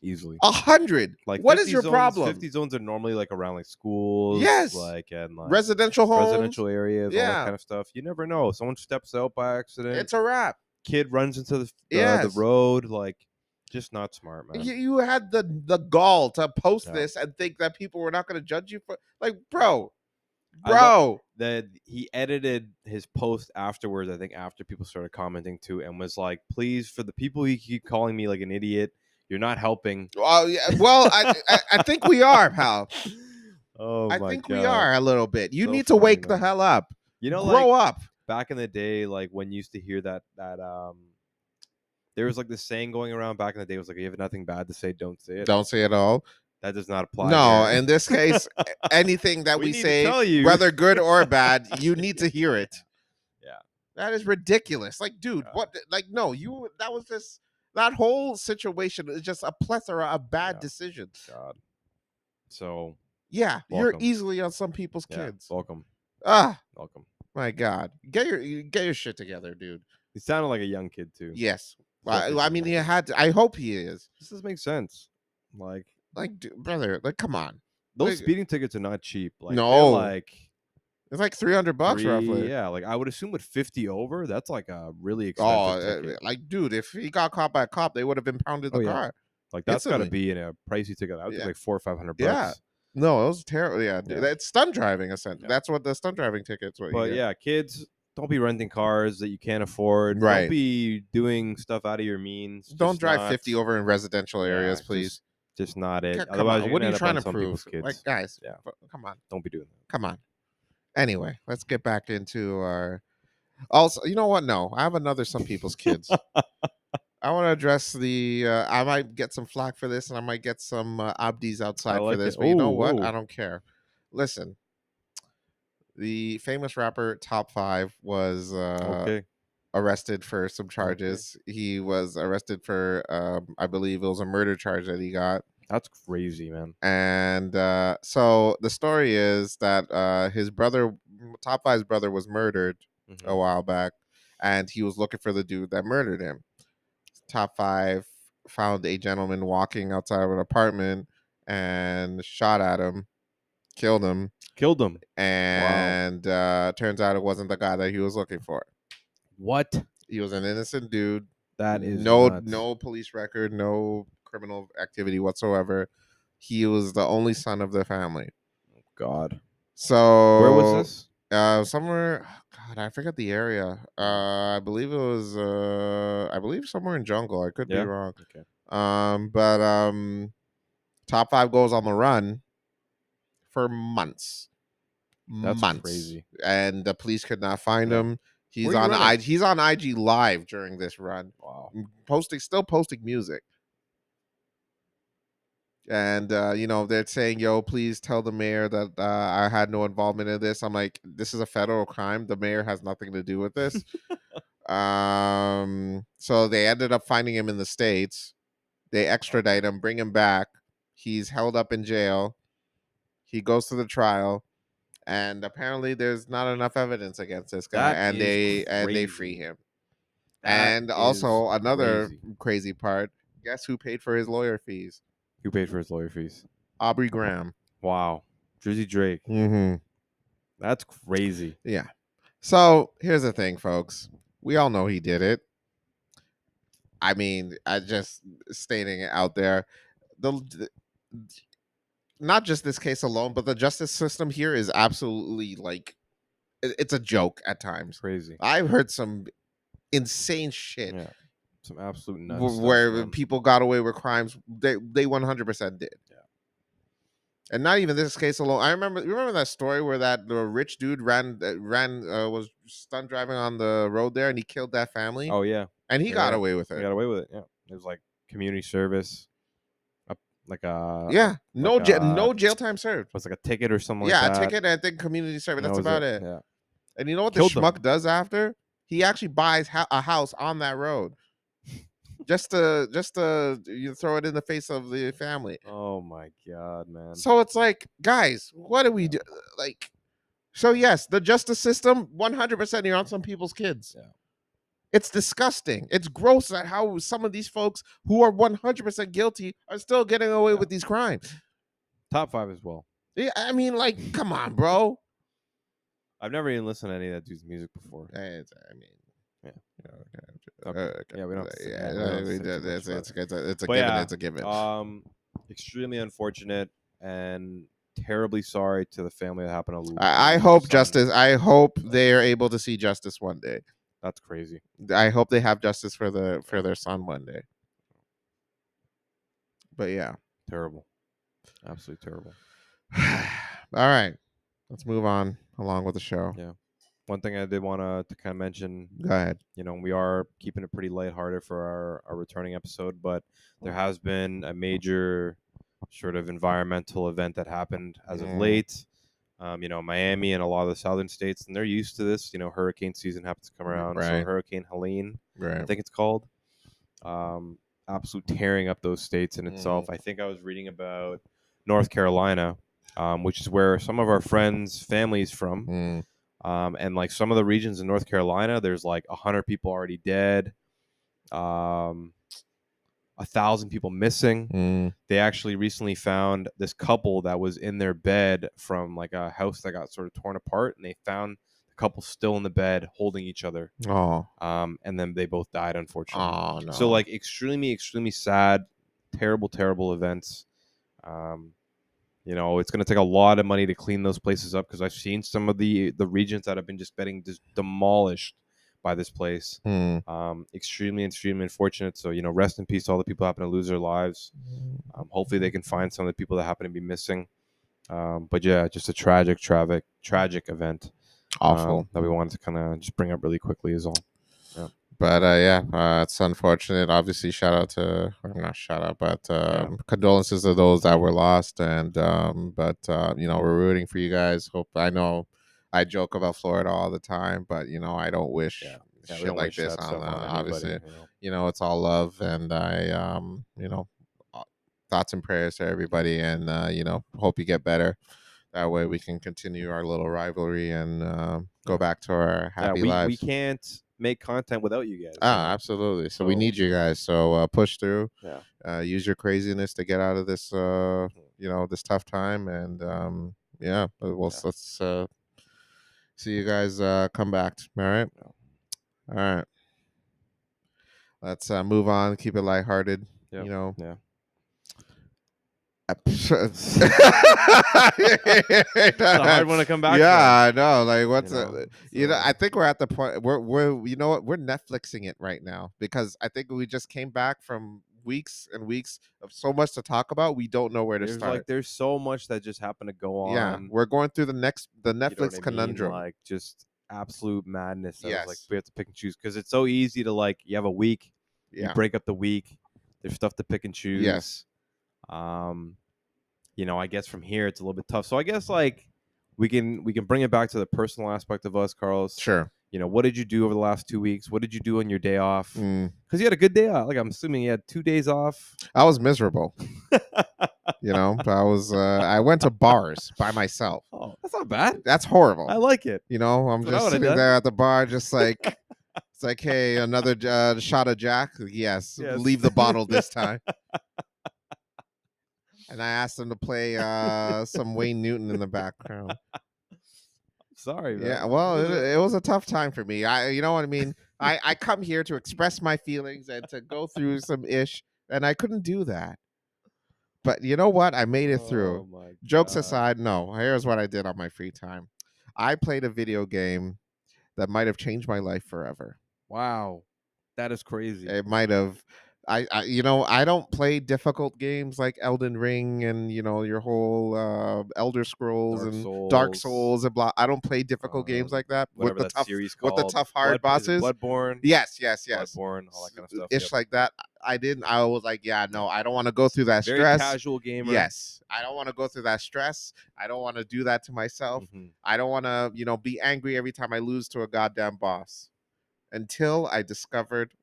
Easily. 100. Like What 50 is your zones, problem? 50 zones are normally like around like schools, Yes. and like Residential homes, residential areas, all that Yeah. kind of stuff. You never know. Someone steps out by accident. It's a wrap. Kid runs into the Yes. road. Like, just not smart, man. You had the gall to post Yeah. this and think that people were not going to judge you for, like, bro. That he edited his post afterwards. I think after people started commenting too, and was like, "Please, for the people who keep calling me like an idiot, you're not helping." Yeah, well, I think we are, pal. Oh my I think God. we are a little bit. You So need to funny, wake the man. hell up. Grow like, up. Back in the day, like when you used to hear that there was like this saying going around back in the day. It was like, "You have nothing bad to say, don't say it." Don't say it all. That does not apply. No, here. in this case, anything that we need to say, tell you. whether good or bad, you need to hear it. Yeah. That is ridiculous. Like, dude, what? Like, no, that whole situation is just a plethora of bad decisions. God. So yeah, welcome. You're easily on some people's kids. Welcome. Welcome. My God, get your shit together, dude. He sounded like a young kid too. Yes. I mean, he had to, I hope he is. This doesn't make sense. Like, dude, brother, like, come on. Those speeding tickets are not cheap. Like, no, they're like it's like $300 roughly. Yeah, like I would assume with 50 over, that's like a really expensive ticket. Like, dude, if he got caught by a cop, they would have impounded the car. Like that's got to be in a pricey ticket. I would think like $400 or $500. Yeah. No, it was terrible. Yeah, dude, that's stunt driving. Essentially, Yeah. that's what the stunt driving tickets. But yeah, kids, don't be renting cars that you can't afford. Right. Don't be doing stuff out of your means. Don't drive 50 over in residential areas, please. Just not it. Come on. Otherwise, What are you end up trying on to some prove? people's kids. Like, guys, Yeah. come on. Don't be doing that. Come on. Anyway, let's get back into our. Also, you know what? No, I have another some people's kids. I want to address the. I might get some flack for this, and I might get some Abdis outside for this. But you know what? I don't care. Listen, the famous rapper Top 5 was arrested for some charges. He was arrested for, I believe it was a murder charge that he got. That's crazy, man. And so the story is that his brother, Top 5's brother, was murdered a while back, and he was looking for the dude that murdered him. Top 5 found a gentleman walking outside of an apartment and shot at him, killed him. And turns out it wasn't the guy that he was looking for. What? He was an innocent dude. That is no police record, no criminal activity whatsoever. He was the only son of the family. Oh, God. So where was this? Somewhere. God, I forget the area. I believe it was. I believe somewhere in jungle. I could be wrong. Okay. But Top 5 goes on the run for months. That's crazy. And the police could not find him. He's on IG Live during this run. Wow. Still posting music. And they're saying, "Yo, please tell the mayor that I had no involvement in this." I'm like, this is a federal crime. The mayor has nothing to do with this. So they ended up finding him in the States. They extradite him, bring him back. He's held up in jail. He goes to the trial, and apparently there's not enough evidence against this guy, That and is they free crazy. him. That And is also another crazy. crazy part. Guess who paid for his lawyer fees? Who paid for his lawyer fees? Aubrey Graham. Wow. Drizzy Drake. Mm-hmm. That's crazy. Yeah. So here's the thing, folks. We all know he did it. I mean, I just stating it out there. The not just this case alone, but the justice system here is absolutely like it's a joke at times. Crazy. I've heard some insane shit. Yeah. Some absolute nuts where stuff, man. people got away with crimes they 100% did. Yeah. And not even this case alone. You remember that story where the rich dude was stunt driving on the road there and he killed that family? Oh yeah. And he Yeah, got yeah. away with He it. got away with it. Yeah. It was like community service. Like a Yeah. No like jail time served. was like a ticket or something Yeah, like a that. ticket and I think community service. And that That's was about it. Yeah. And you know what Killed the schmuck them. does after? He actually buys a house on that road. just to you throw it in the face of the family. Oh my god, man. So it's like, guys, what do we do? Like, so yes, the justice system, 100% you're on some people's kids. Yeah. It's disgusting. It's gross at how some of these folks who are 100% guilty are still getting away with these crimes. Top 5 as well. Yeah, I mean, like, come on, bro. I've never even listened to any of that dude's music before. I mean, Yeah. okay. Yeah, we don't have to say- Yeah, we don't have to say too much about it's a But given. yeah, It's a given. Extremely unfortunate and terribly sorry to the family that happened to I lose hope their son. justice. I hope they are able to see justice one day. That's crazy. I hope they have justice for their son one day. But yeah, Terrible. Absolutely terrible. all right, let's move on along with the show. Yeah. One thing I did want to kind of mention, Go ahead. you know, we are keeping it pretty lighthearted for our returning episode, but there has been a major sort of environmental event that happened as of late. You know, Miami and a lot of the southern states, and they're used to this. You know, hurricane season happens to come around. Right. So Hurricane Helene, I think it's called, absolute tearing up those states in itself. I think I was reading about North Carolina, which is where some of our friends' families from. And like some of the regions in North Carolina, there's like 100 people already dead, 1,000 people missing. They actually recently found this couple that was in their bed from like a house that got sort of torn apart, and they found the couple still in the bed holding each other. Oh. And then they both died, unfortunately. Oh no. So like extremely sad, terrible events. You know, it's going to take a lot of money to clean those places up because I've seen some of the regions that have been just getting demolished by this place. Extremely unfortunate. So, you know, rest in peace to all the people who happen to lose their lives. Hopefully they can find some of the people that happen to be missing. But yeah, just a tragic event. Awful. That we wanted to kind of just bring up really quickly is all. Yeah. But it's unfortunate. Obviously, condolences to those that were lost. And you know, we're rooting for you guys. Hope I know I joke about Florida all the time, but you know, I don't wish shit like this on obviously. You know, it's all love, and I you know, thoughts and prayers to everybody, and you know, hope you get better. That way we can continue our little rivalry and go back to our happy lives. We can't make content without you guys. Absolutely. So we need you guys. So push through. Yeah. Use your craziness to get out of this you know, this tough time, and let's see you guys come back. All right. All right. Let's move on. Keep it lighthearted. Yep. You know. Yeah. It's a hard one to come back. Yeah, I know. Like, what's you know, I think we're at the point we're you know what, we're Netflixing it right now because I think we just came back from weeks and weeks of so much to talk about. We don't know where to start. Like, there's so much that just happened to go on. Yeah, we're going through the Netflix conundrum. Like, just absolute madness. Yes. Like, we have to pick and choose because it's so easy to, like, you have a week, you break up the week, there's stuff to pick and choose. Yes. You know, I guess from here it's a little bit tough. So I guess like we can bring it back to the personal aspect of us, Carlos. Sure. You know, what did you do over the last 2 weeks? What did you do on your day off? Because you had a good day off. Like, I'm assuming you had 2 days off. I was miserable. You know, I went to bars by myself. Oh, that's not bad. That's horrible. I like it. You know, I'm That's what I just would've sitting done. there at the bar, just like it's like, hey, another shot of Jack. Yes, Yes. leave the bottle this time. And I asked them to play some Wayne Newton in the background. Sorry, man. Yeah, well, it was a tough time for me. You know what I mean. I come here to express my feelings and to go through some ish, and I couldn't do that. But you know what? I made it through. Oh my Jokes God. aside, no. Here's what I did on my free time. I played a video game that might have changed my life forever. Wow, that is crazy. It might have. You know, I don't play difficult games like Elden Ring and you know your whole Elder Scrolls and Dark Souls and blah. I don't play difficult games like that with Whatever that series called. with the tough hard bosses. Bloodborne. Yes. Bloodborne, all that kind of stuff. Ish like that. I didn't. I was like, yeah, no, I don't want to go through that Very stress. casual gamer. Yes, I don't want to go through that stress. I don't want to do that to myself. I don't want to, you know, be angry every time I lose to a goddamn boss. Until I discovered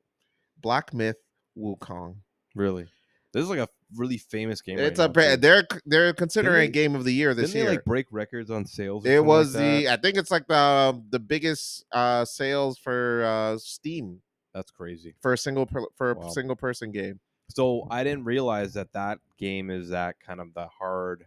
Black Myth Wukong. Really, this is like a really famous game. It's right now, too. they're considering Game of the Year this year. Didn't they like break records on sales? Or it was like I think it's like the biggest sales for Steam. That's crazy for a single person game. So I didn't realize that game is that kind of the hard.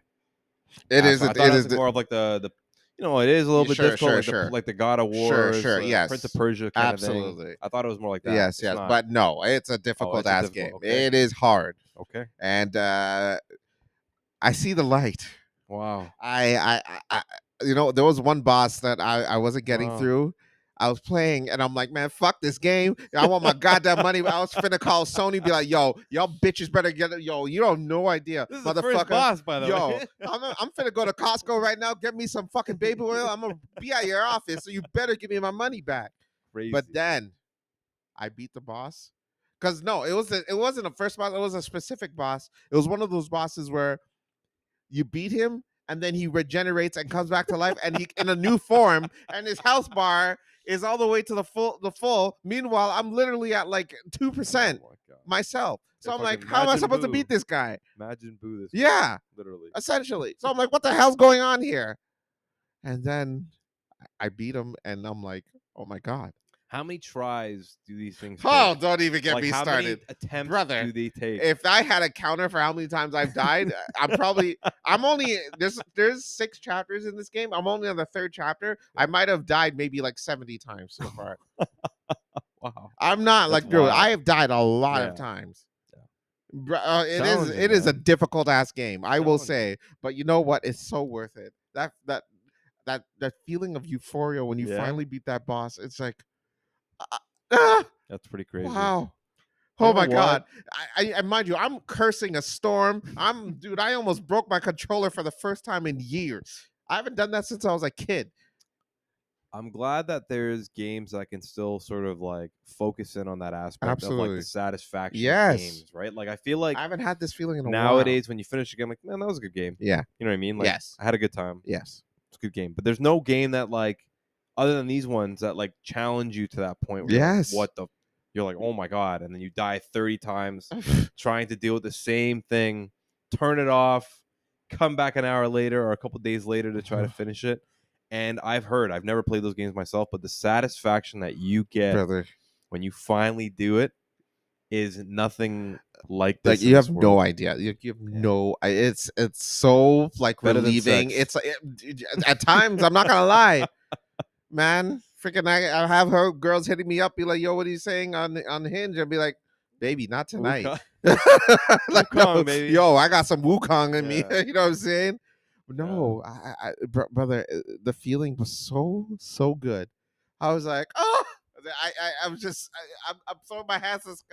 It is. I thought it was more of like the you know, it is a little bit difficult, like the God of War, yes, Prince of Persia kind of thing. I thought it was more like that. Yes, but no, it's a difficult ass game. Okay. It is hard. Okay, and I see the light. Wow. I you know, there was one boss that I wasn't getting through. I was playing and I'm like, man, fuck this game. I want my goddamn money. I was finna call Sony, be like, yo, y'all bitches better get it. Yo, you don't no idea. This is motherfucker. The first boss, by the yo, way. I'm finna go to Costco right now, get me some fucking baby oil. I'm gonna be at your office, so you better give me my money back. Crazy. But then I beat the boss. Cause no, it wasn't a first boss, it was a specific boss. It was one of those bosses where you beat him and then he regenerates and comes back to life and he in a new form and his health bar is all the way to the full. Meanwhile, I'm literally at like 2% myself. So I'm like, how am I supposed to beat this guy? Imagine Boo this. Yeah. Literally. Essentially. So I'm like, what the hell's going on here? And then I beat him and I'm like, oh my God. How many tries do these things take? Oh, don't even get me how started. Many attempts Brother, do they take? If I had a counter for how many times I've died, I'm only there's 6 chapters in this game. I'm only on the 3rd chapter. I might have died maybe like 70 times so far. Wow. I'm not like, dude, I have died a lot of times. Yeah. It is a difficult ass game, I will say. But you know what? It's so worth it. That feeling of euphoria when you finally beat that boss, it's like that's pretty crazy. Wow. Oh my God. I mind you, I'm cursing a storm. Dude, I almost broke my controller for the first time in years. I haven't done that since I was a kid. I'm glad that there's games that can still sort of like focus in on that aspect of like the satisfaction of games, right? Like I feel like I haven't had this feeling in a while. Nowadays when you finish a game, like, man, that was a good game. Yeah. You know what I mean? Like, yes. I had a good time. Yes. It's a good game. But there's no game that like, other than these ones that like challenge you to that point where yes. You're like, you're like, oh my God. And then you die 30 times trying to deal with the same thing, turn it off, come back an hour later or a couple days later to try to finish it. And I've never played those games myself, but the satisfaction that you get when you finally do it is nothing like this. Like you have no idea. You have no. It's so like better relieving. It's at times I'm not gonna lie, man. Freaking, I have her girls hitting me up, be like, "Yo, what are you saying on Hinge?" I'll be like, "Baby, not tonight." Like, Wukong, baby. Yo, I got some Wukong in me. You know what I'm saying? No, brother, the feeling was so good. I was like, oh. I'm throwing my hands.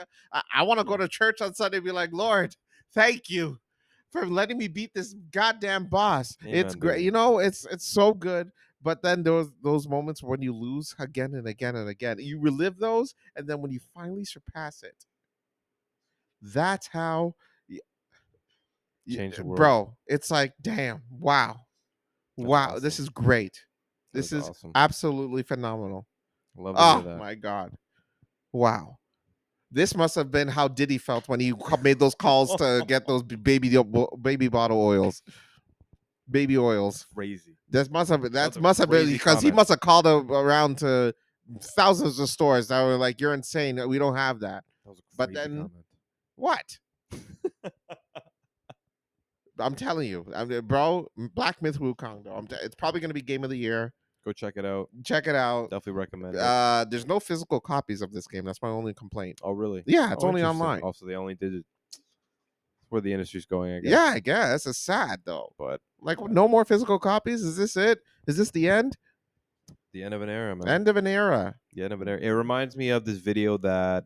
I want to go to church on Sunday and be like, Lord, thank you for letting me beat this goddamn boss. Amen, it's great. Dude. You know, it's so good. But then those moments when you lose again and again and again, you relive those. And then when you finally surpass it, that's how change the world. Bro, it's like, damn, wow. That's awesome. This is great. This is awesome. Absolutely phenomenal. Love to hear that. My God. Wow. This must have been how Diddy felt when he made those calls to get those baby bottle oils, baby oils. Crazy. That must have a been crazy because he comment. must have called around to thousands of stores that were like, "You're insane. We don't have that." That was a But crazy then comment. what? I'm telling you, bro, Black Myth Wukong though. It's probably gonna be game of the year. Go check it out. Check it out. Definitely recommend it. There's no physical copies of this game. That's my only complaint. Oh, really? Yeah, it's only interesting. online. Also, they only did it. Where the industry's going, I guess. Yeah, I guess it's sad though. But like, no more physical copies. Is this it? Is this the end? The end of an era, man. End of an era. The end of an era. It reminds me of this video that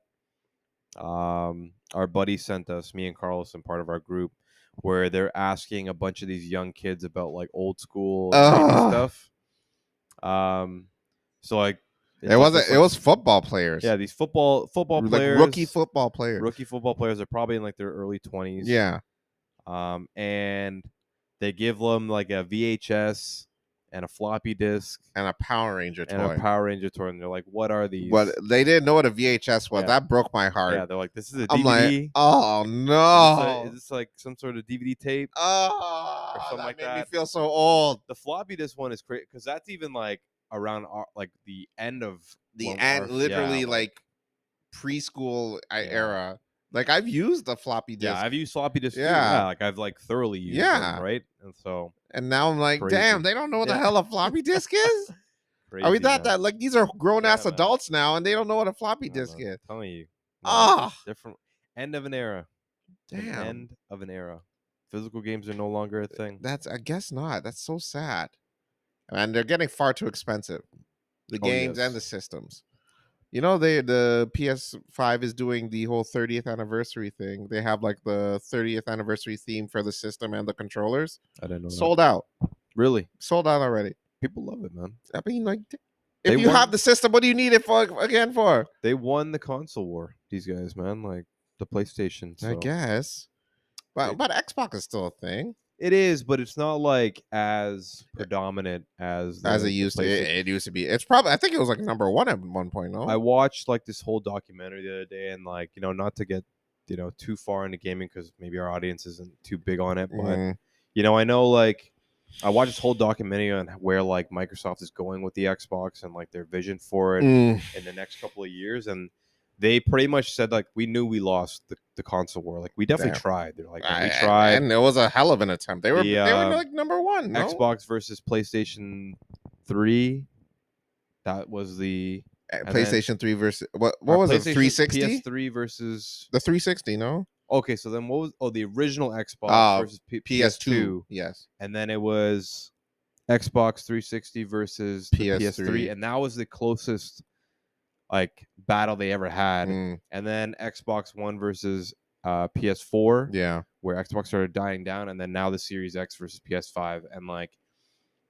our buddy sent us, me and Carlos, and part of our group, where they're asking a bunch of these young kids about like old school gaming stuff. So like it was football players. Yeah, these football like players, rookie football players. Rookie football players are probably in like their early 20s. Yeah. And they give them like a VHS and a floppy disk and a Power Ranger toy. And they're like, "What are these?" But they didn't know what a VHS was. Yeah. That broke my heart. Yeah, they're like, "This is a DVD." I'm like, "Oh no! Is this like some sort of DVD tape?" Oh, or something that like made that. me feel so old. The floppy disk one is crazy because that's even like around like the end of literally like preschool era. Like I've used the floppy disk. Yeah, I've used floppy disk too. Yeah, like I've like thoroughly used them, right? And so now I'm like, damn, they don't know what the hell a floppy disk is? Crazy, are we not that like these are grown ass adults now and they don't know what a floppy disk is? I'm telling you. Different end of an era. Damn. End of an era. Physical games are no longer a thing. I guess not. That's so sad. And they're getting far too expensive. The games and the systems. You know, the PS5 is doing the whole 30th anniversary thing. They have like the 30th anniversary theme for the system and the controllers. I didn't know. Sold out. Really? Sold out already. People love it, man. I mean, like, if you have the system, what do you need it for again for? They won the console war, these guys, man. Like the PlayStation. So. I guess. But Xbox is still a thing. It is, but it's not like as predominant as it used to. It used to be. It's probably. I think it was like number one at one point. No, I watched like this whole documentary the other day, and like not to get too far into gaming because maybe our audience isn't too big on it, but I know like I watched this whole documentary on where like Microsoft is going with the Xbox and like their vision for it in the next couple of years, and they pretty much said like we knew we lost the console war. Like we definitely tried. They're like we tried, and it was a hell of an attempt. They were like number one. No? Xbox versus PlayStation 3. That was the PlayStation 3 versus what was it? 360. PS3 versus the 360. No. Okay, so then what was the original Xbox versus PS2? Yes, and then it was Xbox 360 versus PS3, and that was the closest like battle they ever had. And then Xbox One versus PS4, where Xbox started dying down, and then now the Series X versus PS5, and like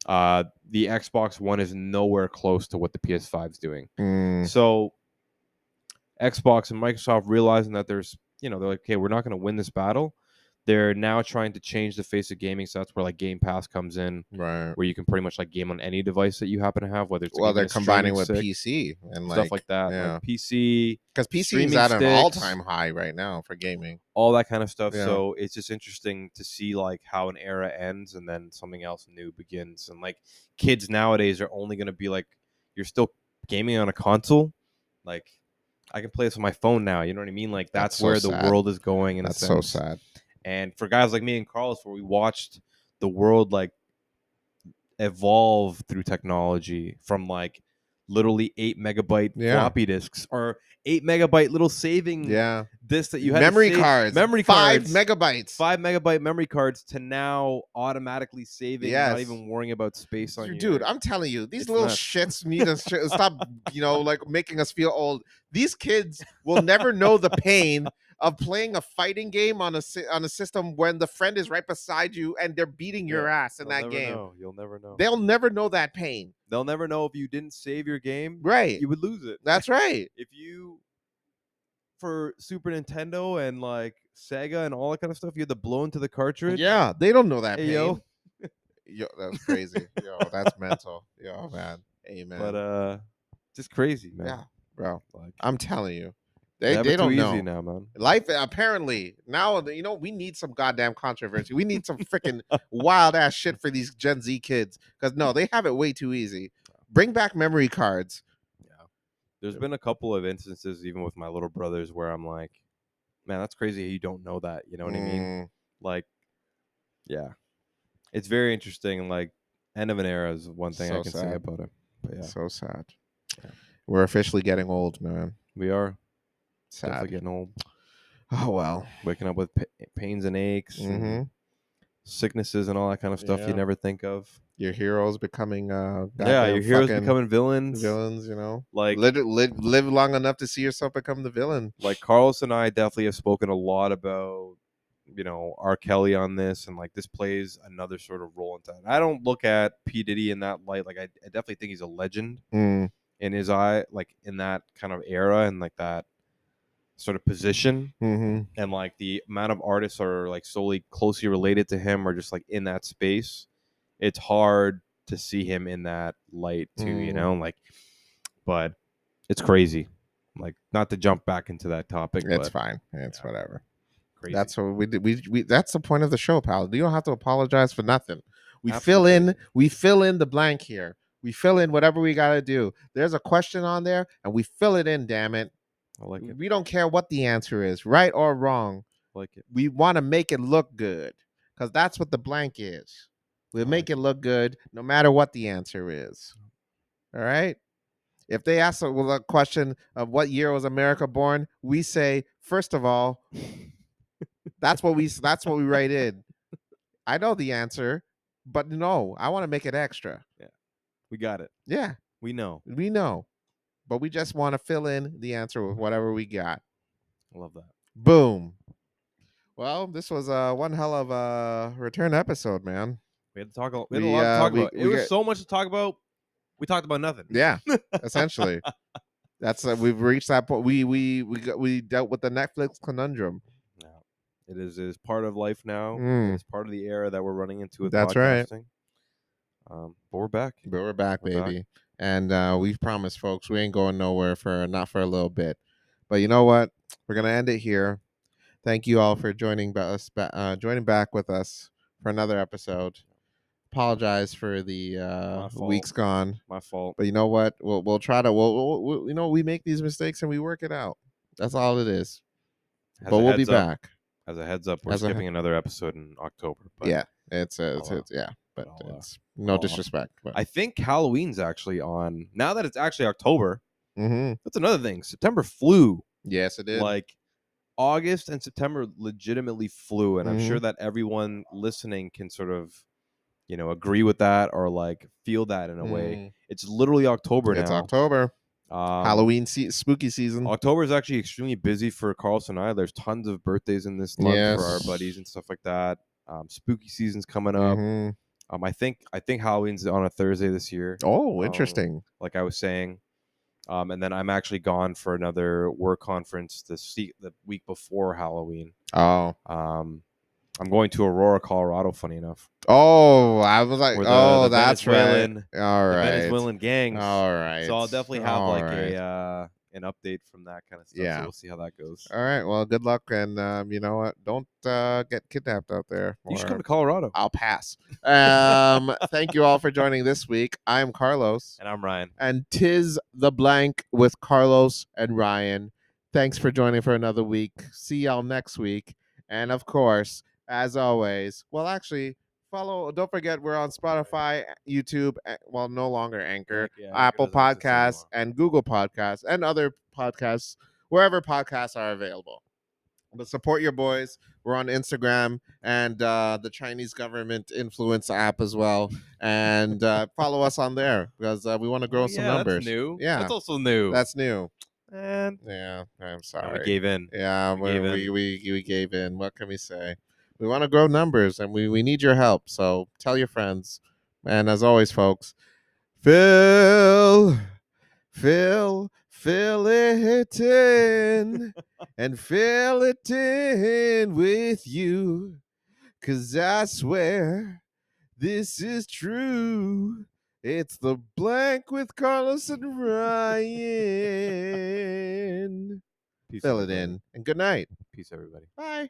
the Xbox One is nowhere close to what the PS5 is doing. So Xbox and Microsoft realizing that there's they're like, okay, we're not going to win this battle. They're now trying to change the face of gaming, so that's where like Game Pass comes in, right? Where you can pretty much like game on any device that you happen to have, whether it's they're combining with PC and stuff like that, like PC, because PC is at an all-time high right now for gaming, all that kind of stuff. Yeah. So it's just interesting to see like how an era ends and then something else new begins, and like kids nowadays are only going to be like, you're still gaming on a console, like I can play this on my phone now. You know what I mean? Like that's where the world is going. In that's so sad. And for guys like me and Carlos, where we watched the world like evolve through technology from like literally 8 megabyte floppy disks or 8 megabyte little saving disks that you had memory to cards, 5 megabyte memory cards to now automatically saving, not even worrying about space on you. Dude, I'm telling you, these little shits need to stop, like making us feel old. These kids will never know the pain of playing a fighting game on a system when the friend is right beside you and they're beating your ass in that game. You'll never know. They'll never know that pain. They'll never know if you didn't save your game. Right. You would lose it. That's right. If you, for Super Nintendo and like Sega and all that kind of stuff, you had to blow into the cartridge. Yeah, they don't know that pain. Yo, that's crazy. That's mental. Man. Amen. But just crazy, man. Yeah, bro. Like, I'm telling you. They have it too don't easy know. now, man. Life apparently now, we need some goddamn controversy. We need some freaking wild ass shit for these Gen Z kids because no, they have it way too easy. Bring back memory cards. Yeah. There's been a couple of instances, even with my little brothers, where I'm like, man, that's crazy. You don't know that. You know what I mean? Like, yeah, it's very interesting. Like, end of an era is one thing I So can say sad. about it. But yeah, So sad. Yeah. We're officially getting old, man. we are Sad. definitely getting old. Oh well. Waking up with pains and aches and sicknesses and all that kind of stuff you Yeah. never think of. Your heroes becoming Yeah, goddamn your heroes fucking becoming villains. villains. Like, live long enough to see yourself become the villain. like Carlos and I definitely have spoken a lot about, R. Kelly on this, and like this plays another sort of role into that. I don't look at P. Diddy in that light. Like, I definitely think he's a legend in his eye, like in that kind of era and like that sort of position. And like the amount of artists are like solely closely related to him or just like in that space, it's hard to see him in that light too, like, but it's crazy. Like, not to jump back into that topic, It's but fine. It's whatever. crazy. That's what we did. We that's the point of the show, pal. You don't have to apologize for nothing. We Absolutely fill in the blank here. We fill in whatever we gotta do. There's a question on there, and we fill it in. Damn it. I like it. We don't care what the answer is, right or wrong. I like it. We want to make it look good because that's what the blank is. We'll make it look good no matter what the answer is. All right. If they ask a question of what year was America born, we say, first of all, that's what we write in. I know the answer, but no, I want to make it extra. Yeah. We got it. Yeah. We know. We know. But we just want to fill in the answer with whatever we got. I love that. Boom. Well, this was one hell of a return episode, man. We had to talk. We had a lot to talk about. It was got, so much to talk about. We talked about nothing. Yeah, essentially. That's we've reached that point. We dealt with the Netflix conundrum. Yeah. It is part of life now. It's part of the era that we're running into with That's podcasting. Right. But we're back. But we're back, baby. And we've promised folks we ain't going nowhere not for a little bit. But you know what? We're gonna end it here. Thank you all for joining us, joining back with us for another episode. Apologize for the weeks gone. My fault. But you know what? We'll try to. We make these mistakes and we work it out. That's all it is. But we'll be back. As a heads up, we're skipping another episode in October. But yeah, it's yeah, but it's no disrespect. But I think Halloween's actually on now that it's actually October. That's another thing. September flew. Yes, it did. Like August and September legitimately flew, and I'm sure that everyone listening can sort of, agree with that or like feel that in a way. It's literally October now. It's October. Halloween spooky season. October is actually extremely busy for Carlos and I. There's tons of birthdays in this month for our buddies and stuff like that. Spooky season's coming up. I think Halloween's on a Thursday this year. Oh, interesting. Like I was saying. And then I'm actually gone for another work conference the week before Halloween. Oh. I'm going to Aurora, Colorado, funny enough. Oh, I was like, the that's right. All right. The Venezuelan gangs. All right. So I'll definitely have an update from that kind of stuff. Yeah. So we'll see how that goes. All right. Well, good luck. And you know what? Don't get kidnapped out there. You should come to Colorado. I'll pass. Thank you all for joining this week. I'm Carlos. And I'm Ryan. And 'tis the blank with Carlos and Ryan. Thanks for joining for another week. See y'all next week. And of course, as always, well, actually, don't forget we're on Spotify, YouTube, well, no longer Anchor, Apple Podcasts, and Google Podcasts, and other podcasts, wherever podcasts are available. But support your boys. We're on Instagram and the Chinese government influence app as well. And follow us on there because we want to grow some numbers. That's new. Yeah, that's also new. That's new. And yeah, I'm sorry. We gave in. Yeah, we gave in. What can we say? We want to grow numbers, and we need your help. So tell your friends. And as always, folks, fill it in, and fill it in with you, 'cause I swear this is true. It's the blank with Carlos and Ryan. Peace, Fill it everybody. in. And good night. Peace, everybody. Bye.